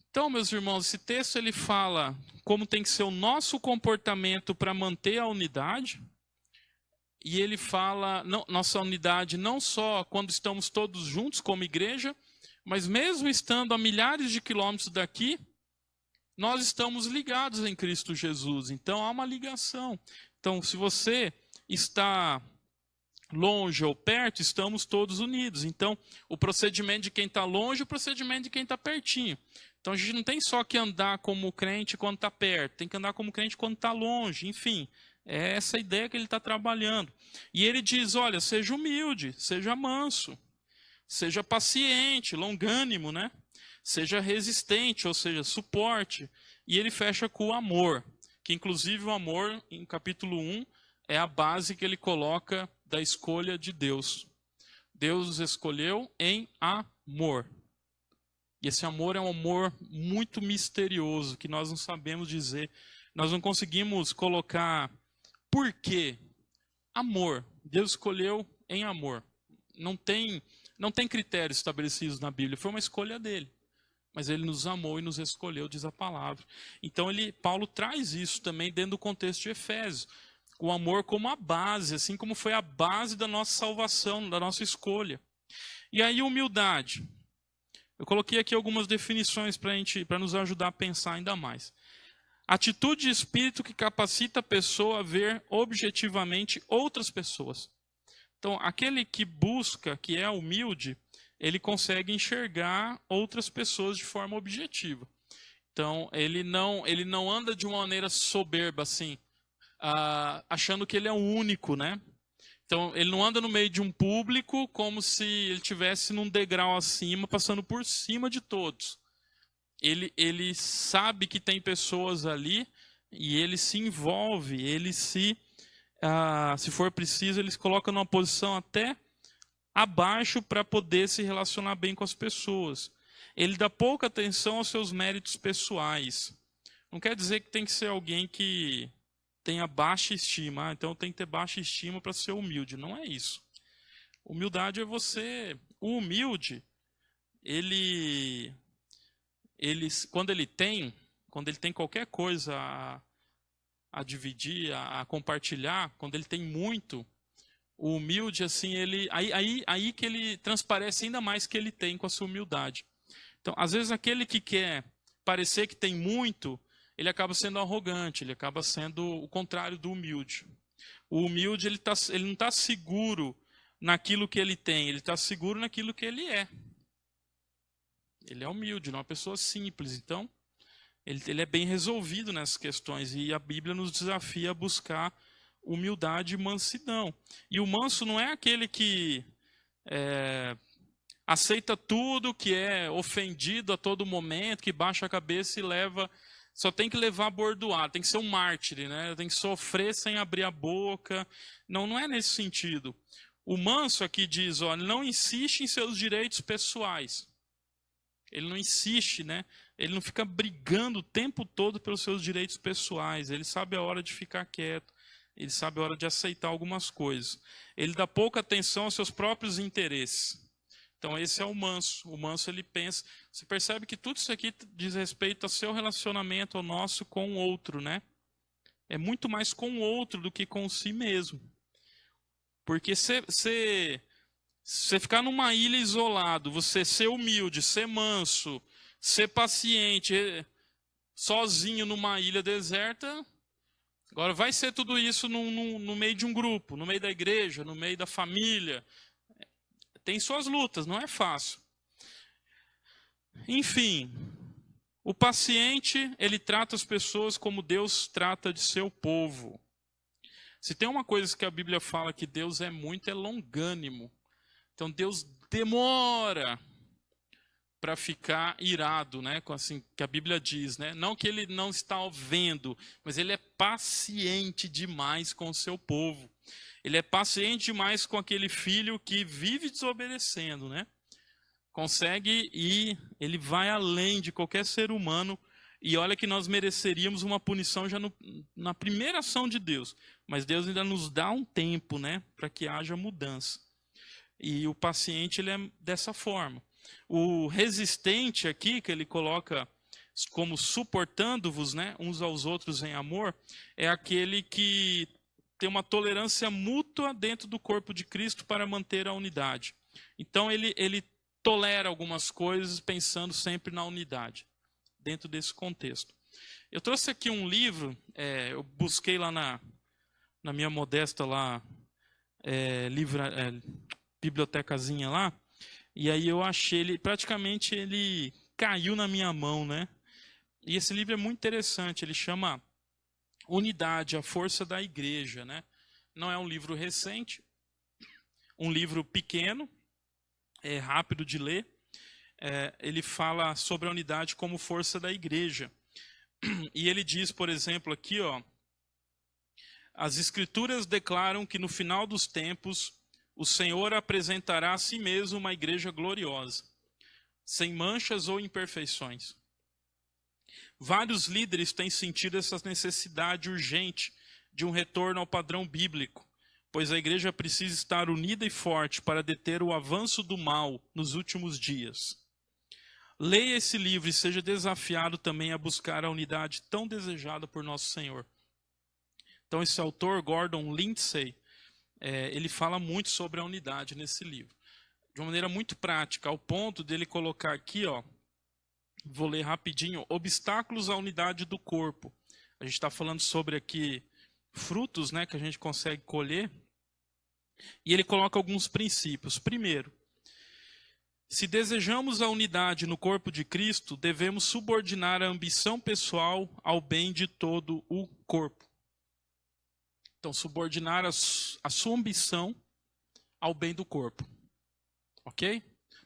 Então, meus irmãos, esse texto ele fala como tem que ser o nosso comportamento para manter a unidade. E ele fala nossa unidade não só quando estamos todos juntos como igreja, mas mesmo estando a milhares de quilômetros daqui, nós estamos ligados em Cristo Jesus. Então há uma ligação. Então, se você está longe ou perto, estamos todos unidos. Então, o procedimento de quem está longe e o procedimento de quem está pertinho. Então, a gente não tem só que andar como crente quando está perto, tem que andar como crente quando está longe, enfim. É essa ideia que ele está trabalhando. E ele diz, olha, seja humilde, seja manso, seja paciente, longânimo, né? Seja resistente, ou seja, suporte. E ele fecha com o amor, que inclusive o amor, em capítulo 1, é a base que ele coloca da escolha de Deus. Deus nos escolheu em amor. E esse amor é um amor muito misterioso, que nós não sabemos dizer. Nós não conseguimos colocar por quê. Amor. Deus escolheu em amor. Não tem critérios estabelecidos na Bíblia. Foi uma escolha dele. Mas ele nos amou e nos escolheu, diz a palavra. Então Paulo traz isso também dentro do contexto de Efésios. O amor como a base, assim como foi a base da nossa salvação, da nossa escolha. E aí, humildade. Eu coloquei aqui algumas definições para nos ajudar a pensar ainda mais. Atitude de espírito que capacita a pessoa a ver objetivamente outras pessoas. Então, aquele que busca, que é humilde, ele consegue enxergar outras pessoas de forma objetiva. Então, ele não anda de uma maneira soberba, assim, achando que ele é o único, né? Então, ele não anda no meio de um público como se ele estivesse num degrau acima, passando por cima de todos. Ele sabe que tem pessoas ali e ele se envolve, ele se for preciso, ele se coloca numa posição até abaixo para poder se relacionar bem com as pessoas. Ele dá pouca atenção aos seus méritos pessoais. Não quer dizer que tem que ser alguém que tenha baixa estima. Então tem que ter baixa estima para ser humilde. Não é isso. Humildade é você... O humilde, quando ele tem qualquer coisa a dividir, a compartilhar, quando ele tem muito, o humilde, assim, aí que ele transparece ainda mais que ele tem com a sua humildade. Então, às vezes, aquele que quer parecer que tem muito, ele acaba sendo arrogante, ele acaba sendo o contrário do humilde. O humilde, ele não está seguro naquilo que ele tem, ele está seguro naquilo que ele é. Ele é humilde, não é uma pessoa simples. Então, ele é bem resolvido nessas questões. E a Bíblia nos desafia a buscar humildade e mansidão. E o manso não é aquele que aceita tudo, que é ofendido a todo momento, que baixa a cabeça e leva... Só tem que levar bordoado, tem que ser um mártir, né? Tem que sofrer sem abrir a boca. Não é nesse sentido. O manso aqui diz, ó, não insiste em seus direitos pessoais. Ele não insiste, né? Ele não fica brigando o tempo todo pelos seus direitos pessoais. Ele sabe a hora de ficar quieto. Ele sabe a hora de aceitar algumas coisas. Ele dá pouca atenção aos seus próprios interesses. Então esse é o manso. O manso, ele pensa... Você percebe que tudo isso aqui diz respeito ao seu relacionamento, ao nosso com o outro, né? É muito mais com o outro do que com si mesmo. Porque você ficar numa ilha isolado, você ser humilde, ser manso, ser paciente, sozinho numa ilha deserta... Agora, vai ser tudo isso no meio de um grupo, no meio da igreja, no meio da família. Tem suas lutas, não é fácil. Enfim, o paciente, ele trata as pessoas como Deus trata de seu povo. Se tem uma coisa que a Bíblia fala que Deus é longânimo. Então, Deus demora para ficar irado, né? Assim que a Bíblia diz, né? Não que ele não está vendo, mas ele é paciente demais com o seu povo. Ele é paciente demais com aquele filho que vive desobedecendo, né? Consegue ir, ele vai além de qualquer ser humano. E olha que nós mereceríamos uma punição já na primeira ação de Deus. Mas Deus ainda nos dá um tempo, né? Para que haja mudança. E o paciente, ele é dessa forma. O resistente aqui, que ele coloca como suportando-vos, né, uns aos outros em amor, é aquele que tem uma tolerância mútua dentro do corpo de Cristo para manter a unidade. Então ele tolera algumas coisas pensando sempre na unidade, dentro desse contexto. Eu trouxe aqui um livro, eu busquei lá na minha modesta lá, bibliotecazinha lá, e aí eu achei ele, praticamente ele caiu na minha mão, né? E esse livro é muito interessante, ele chama Unidade, a Força da Igreja, né? Não é um livro recente, um livro pequeno, rápido de ler. Ele fala sobre a unidade como força da igreja. E ele diz, por exemplo, aqui, ó, as Escrituras declaram que no final dos tempos o Senhor apresentará a si mesmo uma igreja gloriosa, sem manchas ou imperfeições. Vários líderes têm sentido essa necessidade urgente de um retorno ao padrão bíblico, pois a igreja precisa estar unida e forte para deter o avanço do mal nos últimos dias. Leia esse livro e seja desafiado também a buscar a unidade tão desejada por nosso Senhor. Então esse autor, Gordon Lindsay, ele fala muito sobre a unidade nesse livro, de uma maneira muito prática, ao ponto dele colocar aqui, ó, vou ler rapidinho, obstáculos à unidade do corpo. A gente está falando sobre aqui frutos, né, que a gente consegue colher, e ele coloca alguns princípios. Primeiro, Se desejamos a unidade no corpo de Cristo, devemos subordinar a ambição pessoal ao bem de todo o corpo. Então, subordinar a sua ambição ao bem do corpo. Ok?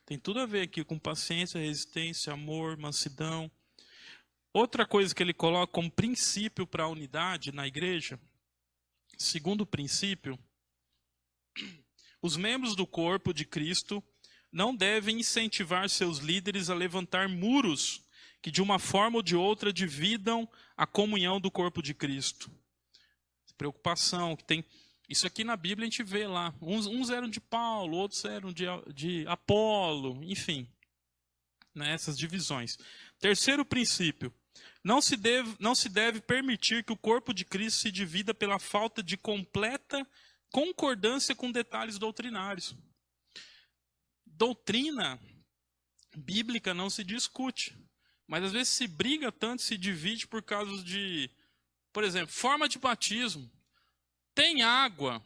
Tem tudo a ver aqui com paciência, resistência, amor, mansidão. Outra coisa que ele coloca como princípio para a unidade na igreja, segundo princípio, os membros do corpo de Cristo não devem incentivar seus líderes a levantar muros que de uma forma ou de outra dividam a comunhão do corpo de Cristo. Preocupação que tem. Isso aqui na Bíblia a gente vê lá. Uns eram de Paulo, outros eram de Apolo, enfim. Né, essas divisões. Terceiro princípio. Não se deve permitir que o corpo de Cristo se divida pela falta de completa concordância com detalhes doutrinários. Doutrina bíblica não se discute, mas às vezes se briga tanto, se divide por causa de, por exemplo, forma de batismo. Tem água,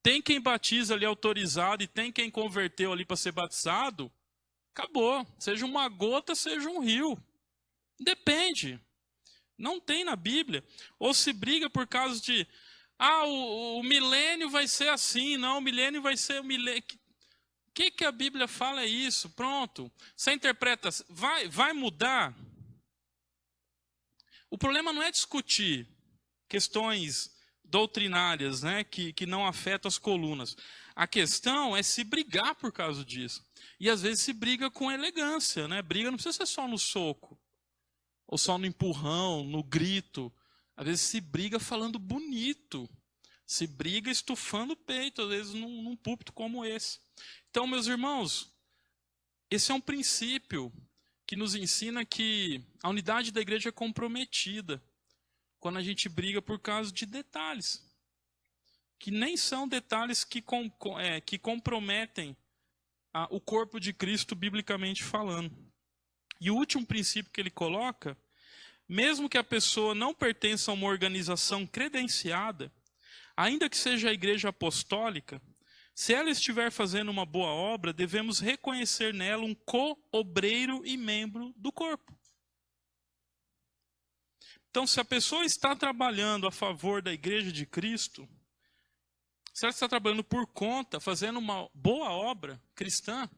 tem quem batiza ali autorizado e tem quem converteu ali para ser batizado, acabou. Seja uma gota, seja um rio. Depende. Não tem na Bíblia. Ou se briga por causa de, o milênio vai ser assim, não, o milênio vai ser o milênio. O que a Bíblia fala é isso, pronto. Você interpreta, vai mudar? O problema não é discutir questões doutrinárias, né, que não afetam as colunas. A questão é se brigar por causa disso. E às vezes se briga com elegância, né? Briga não precisa ser só no soco, ou só no empurrão, no grito. Às vezes se briga falando bonito. Se briga estufando o peito, às vezes num púlpito como esse. Então, meus irmãos, esse é um princípio que nos ensina que a unidade da igreja é comprometida quando a gente briga por causa de detalhes, que nem são detalhes que comprometem o corpo de Cristo biblicamente falando. E o último princípio que ele coloca, mesmo que a pessoa não pertença a uma organização credenciada, ainda que seja a igreja apostólica, se ela estiver fazendo uma boa obra, devemos reconhecer nela um co-obreiro e membro do corpo. Então, se a pessoa está trabalhando a favor da igreja de Cristo, se ela está trabalhando por conta, fazendo uma boa obra cristã,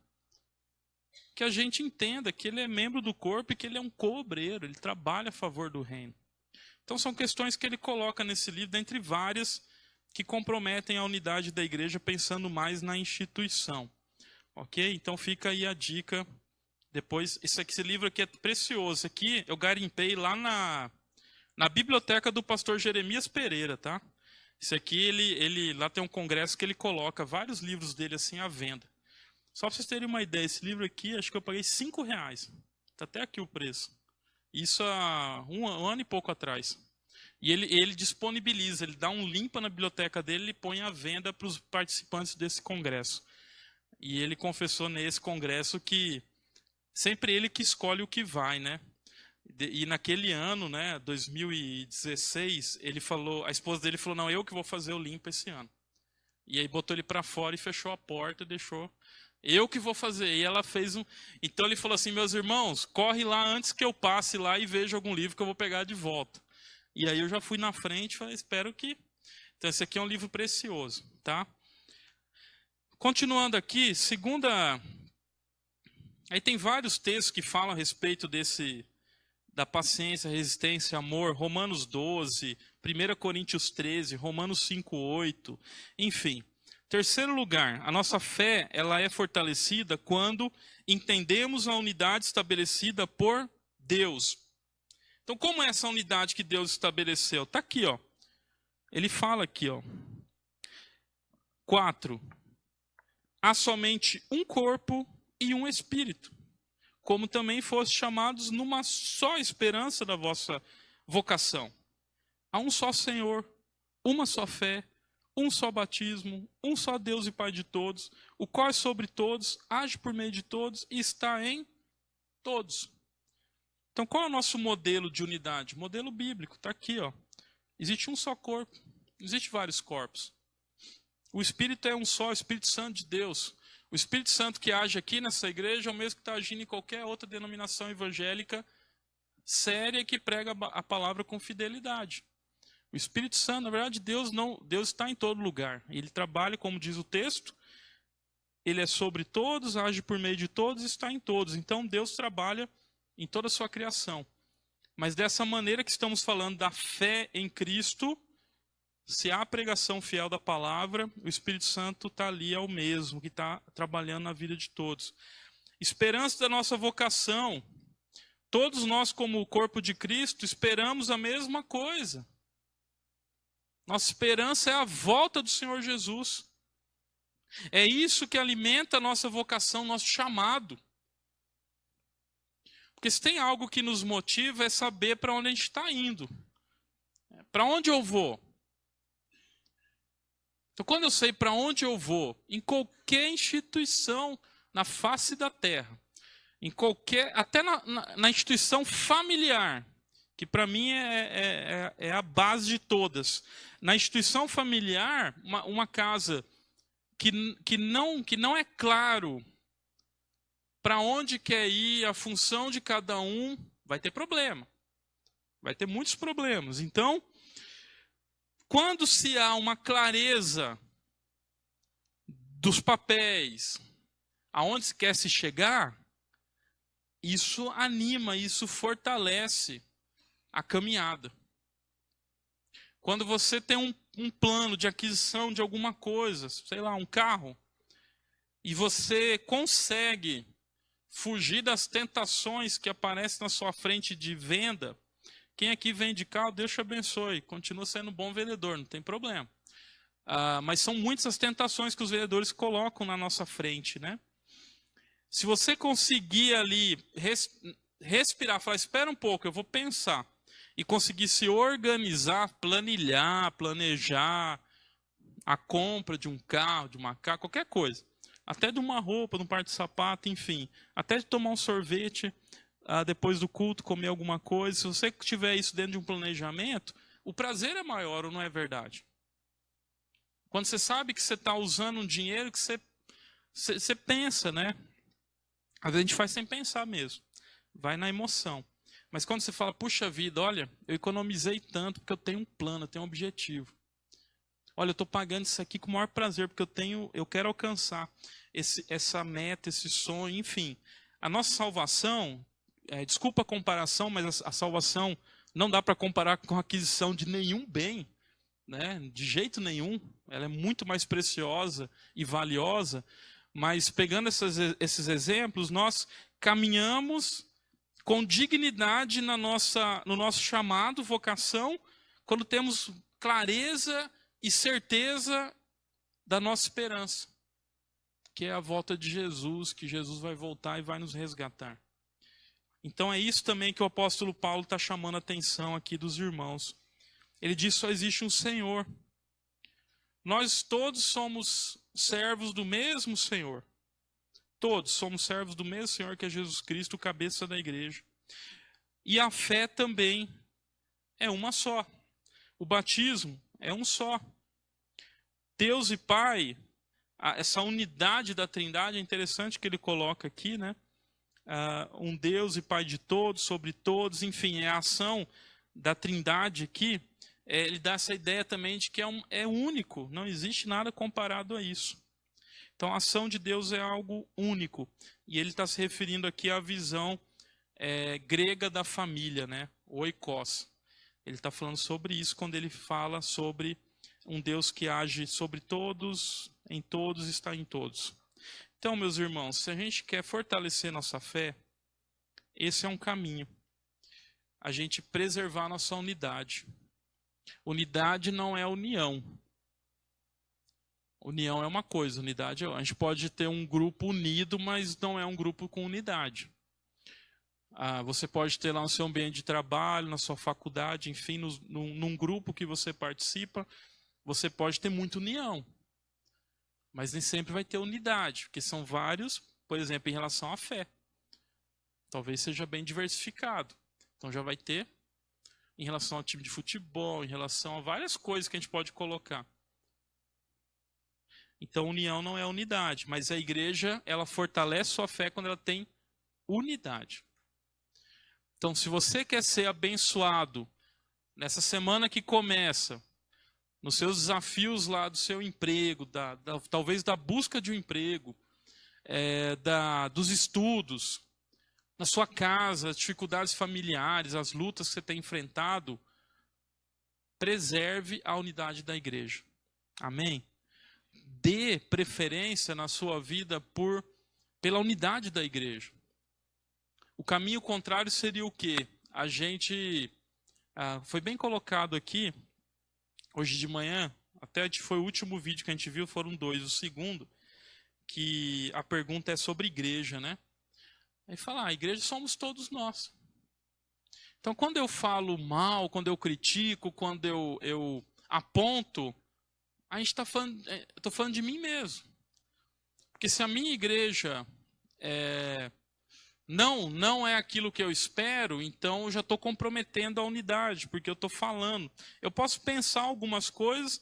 que a gente entenda que ele é membro do corpo e que ele é um co-obreiro, ele trabalha a favor do reino. Então, são questões que ele coloca nesse livro, dentre várias, que comprometem a unidade da igreja, pensando mais na instituição. Ok? Então fica aí a dica. Depois, esse livro aqui é precioso. Esse aqui eu garimpei lá na biblioteca do pastor Jeremias Pereira, tá? Esse aqui, ele lá tem um congresso que ele coloca vários livros dele assim à venda. Só para vocês terem uma ideia, esse livro aqui, acho que eu paguei R$5. Está até aqui o preço. Isso há um ano e pouco atrás. E ele disponibiliza, ele dá um limpa na biblioteca dele e põe à venda para os participantes desse congresso. E ele confessou nesse congresso que sempre ele que escolhe o que vai, né? E naquele ano, né, 2016, ele falou, a esposa dele falou, não, eu que vou fazer o limpa esse ano. E aí botou ele para fora e fechou a porta, deixou, eu que vou fazer. E ela fez um... Então ele falou assim, meus irmãos, corre lá antes que eu passe lá e veja algum livro que eu vou pegar de volta. E aí eu já fui na frente e falei, espero que... Então esse aqui é um livro precioso, tá? Continuando aqui, Aí tem vários textos que falam a respeito da paciência, resistência, amor. Romanos 12, 1 Coríntios 13, Romanos 5:8, enfim. Terceiro lugar, a nossa fé ela é fortalecida quando entendemos a unidade estabelecida por Deus. Então, como é essa unidade que Deus estabeleceu? Está aqui, ó. Ele fala aqui, ó. 4. Há somente um corpo e um espírito, como também foste chamados numa só esperança da vossa vocação. Há um só Senhor, uma só fé, um só batismo, um só Deus e Pai de todos, o qual é sobre todos, age por meio de todos e está em todos. Então, qual é o nosso modelo de unidade? Modelo bíblico, está aqui, ó. Existe um só corpo, não existe vários corpos. O Espírito é um só, o Espírito Santo de Deus. O Espírito Santo que age aqui nessa igreja é o mesmo que está agindo em qualquer outra denominação evangélica séria que prega a palavra com fidelidade. O Espírito Santo, na verdade, Deus está em todo lugar. Ele trabalha, como diz o texto, ele é sobre todos, age por meio de todos, está em todos. Então Deus trabalha em toda a sua criação. Mas dessa maneira que estamos falando da fé em Cristo, se há a pregação fiel da palavra, o Espírito Santo está ali, é o mesmo, que está trabalhando na vida de todos. Esperança da nossa vocação. Todos nós, como o corpo de Cristo, esperamos a mesma coisa. Nossa esperança é a volta do Senhor Jesus. É isso que alimenta a nossa vocação, nosso chamado. Porque se tem algo que nos motiva é saber para onde a gente está indo. Para onde eu vou? Então, quando eu sei para onde eu vou, em qualquer instituição na face da terra, até na instituição familiar, que para mim é a base de todas. Na instituição familiar, uma casa que não é claro para onde quer ir, a função de cada um, vai ter problema. Vai ter muitos problemas. Então, quando se há uma clareza dos papéis, aonde se quer se chegar, isso anima, isso fortalece a caminhada. Quando você tem um plano de aquisição de alguma coisa, sei lá, um carro, e você consegue fugir das tentações que aparecem na sua frente de venda, quem aqui vende carro, Deus te abençoe, continua sendo um bom vendedor, não tem problema. Mas são muitas as tentações que os vendedores colocam na nossa frente, né? Se você conseguir ali respirar, falar, espera um pouco, eu vou pensar, e conseguir se organizar, planejar a compra de um carro, de uma casa, qualquer coisa, até de uma roupa, de um par de sapato, enfim, até de tomar um sorvete depois do culto, comer alguma coisa, se você tiver isso dentro de um planejamento, o prazer é maior, ou não é verdade? Quando você sabe que você está usando um dinheiro que você pensa, né? Às vezes a gente faz sem pensar mesmo, vai na emoção. Mas quando você fala, puxa vida, olha, eu economizei tanto porque eu tenho um plano, eu tenho um objetivo. Olha, eu estou pagando isso aqui com o maior prazer, porque eu quero alcançar essa meta, esse sonho, enfim. A nossa salvação, desculpa a comparação, mas a salvação não dá para comparar com a aquisição de nenhum bem, né? De jeito nenhum. Ela é muito mais preciosa e valiosa. Mas pegando esses exemplos, nós caminhamos com dignidade no nosso chamado, vocação, quando temos clareza e certeza da nossa esperança, que é a volta de Jesus, que Jesus vai voltar e vai nos resgatar. Então é isso também que o apóstolo Paulo está chamando a atenção aqui dos irmãos. Ele diz que só existe um Senhor. Nós todos somos servos do mesmo Senhor. Todos somos servos do mesmo Senhor, que é Jesus Cristo, o cabeça da igreja. E a fé também é uma só. O batismo é um só. Deus e Pai, essa unidade da Trindade é interessante que ele coloca aqui, né? Um Deus e Pai de todos, sobre todos, enfim, é a ação da Trindade aqui. Ele dá essa ideia também de que é único, não existe nada comparado a isso. Então a ação de Deus é algo único. E ele está se referindo aqui à visão grega da família, né? Oikos. Ele está falando sobre isso quando ele fala sobre um Deus que age sobre todos, em todos, está em todos. Então, meus irmãos, se a gente quer fortalecer nossa fé, esse é um caminho. A gente preservar nossa unidade. Unidade não é união. União é uma coisa, unidade é outra. A gente pode ter um grupo unido, mas não é um grupo com unidade. Você pode ter lá no seu ambiente de trabalho, na sua faculdade, enfim, num grupo que você participa, você pode ter muita união. Mas nem sempre vai ter unidade, porque são vários, por exemplo, em relação à fé. Talvez seja bem diversificado. Então já vai ter em relação ao time de futebol, em relação a várias coisas que a gente pode colocar. Então, união não é unidade, mas a igreja, ela fortalece sua fé quando ela tem unidade. Então, se você quer ser abençoado nessa semana que começa, nos seus desafios lá do seu emprego, talvez da busca de um emprego, dos estudos, na sua casa, as dificuldades familiares, as lutas que você tem enfrentado, preserve a unidade da igreja. Amém? Dê preferência na sua vida pela unidade da igreja. O caminho contrário seria o quê? A gente, foi bem colocado aqui, hoje de manhã, até foi o último vídeo que a gente viu, foram 2. O segundo, que a pergunta é sobre igreja, né? Aí fala, a igreja somos todos nós. Então, quando eu falo mal, quando eu critico, quando eu aponto, a gente está falando, estou falando de mim mesmo. Porque se a minha igreja não é aquilo que eu espero, então eu já estou comprometendo a unidade, porque eu estou falando. Eu posso pensar algumas coisas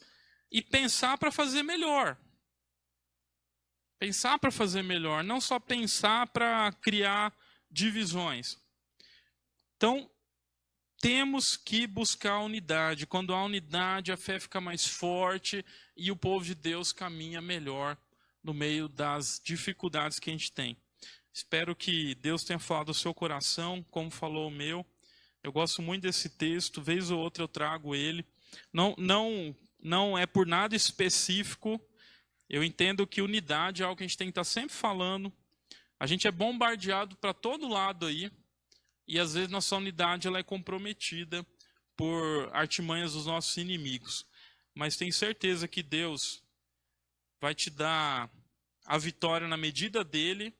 e pensar para fazer melhor. Pensar para fazer melhor, não só pensar para criar divisões. Então, temos que buscar a unidade. Quando há unidade, a fé fica mais forte e o povo de Deus caminha melhor no meio das dificuldades que a gente tem. Espero que Deus tenha falado ao seu coração, como falou o meu. Eu gosto muito desse texto, vez ou outra eu trago ele. Não é por nada específico. Eu entendo que unidade é algo que a gente tem que estar sempre falando. A gente é bombardeado para todo lado aí. E às vezes nossa unidade ela é comprometida por artimanhas dos nossos inimigos. Mas tenho certeza que Deus vai te dar a vitória na medida dele,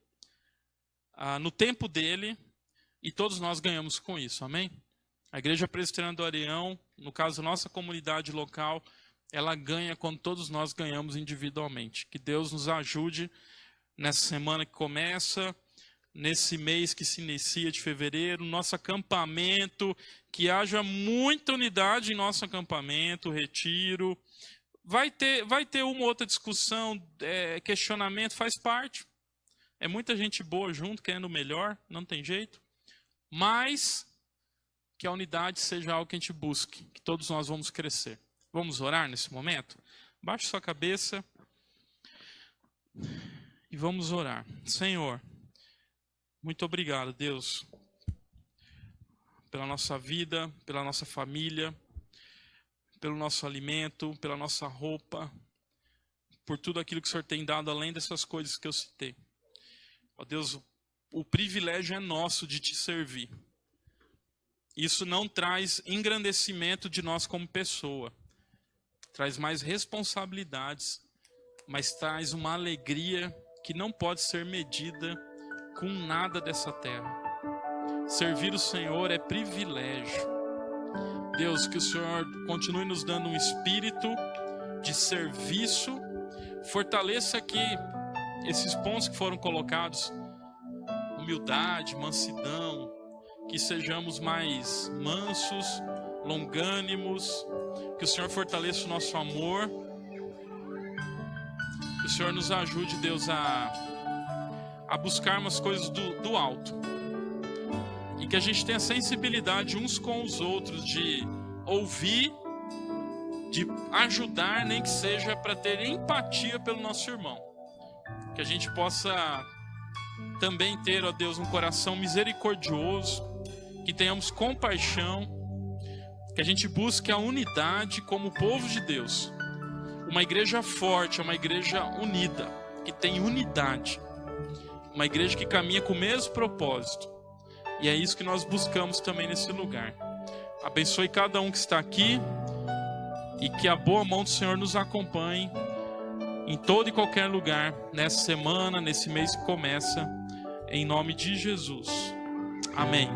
no tempo dele, e todos nós ganhamos com isso, amém? A Igreja Presbiteriana do Areião, no caso nossa comunidade local, ela ganha quando todos nós ganhamos individualmente. Que Deus nos ajude nessa semana que começa, nesse mês que se inicia de fevereiro, nosso acampamento, que haja muita unidade em nosso acampamento, retiro. Vai ter uma outra discussão, questionamento, faz parte. É muita gente boa junto, querendo o melhor, não tem jeito. Mas que a unidade seja algo que a gente busque, que todos nós vamos crescer. Vamos orar nesse momento? Baixe sua cabeça e vamos orar. Senhor, muito obrigado, Deus, pela nossa vida, pela nossa família, pelo nosso alimento, pela nossa roupa, por tudo aquilo que o Senhor tem dado, além dessas coisas que eu citei. Ó Deus, o privilégio é nosso de te servir. Isso não traz engrandecimento de nós como pessoa. Traz mais responsabilidades, mas traz uma alegria que não pode ser medida com nada dessa terra. Servir o Senhor é privilégio. Deus, que o Senhor continue nos dando um espírito de serviço, fortaleça aqui esses pontos que foram colocados, humildade, mansidão, que sejamos mais mansos, longânimos, que o Senhor fortaleça o nosso amor, que o Senhor nos ajude, Deus, a buscarmos coisas do alto, e que a gente tenha sensibilidade uns com os outros, de ouvir, de ajudar, nem que seja para ter empatia pelo nosso irmão, que a gente possa também ter, ó Deus, um coração misericordioso, que tenhamos compaixão, que a gente busque a unidade como povo de Deus. Uma igreja forte, uma igreja unida, que tem unidade. Uma igreja que caminha com o mesmo propósito. E é isso que nós buscamos também nesse lugar. Abençoe cada um que está aqui e que a boa mão do Senhor nos acompanhe em todo e qualquer lugar, nessa semana, nesse mês que começa, em nome de Jesus. Amém.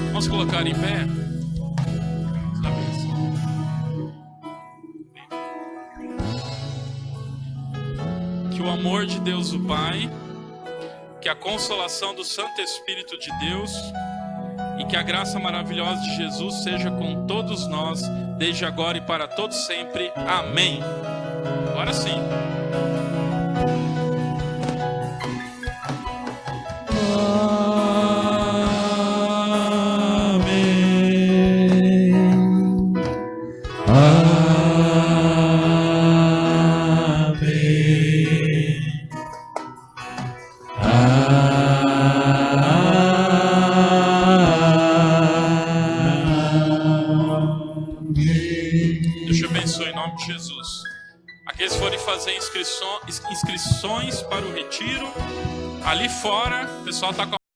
Vamos colocar em pé? Que o amor de Deus o Pai, que a consolação do Santo Espírito de Deus e que a graça maravilhosa de Jesus seja com todos nós, desde agora e para todos sempre. Amém. Agora sim. Jesus. Aqueles que forem fazer inscrições para o retiro, ali fora, o pessoal está com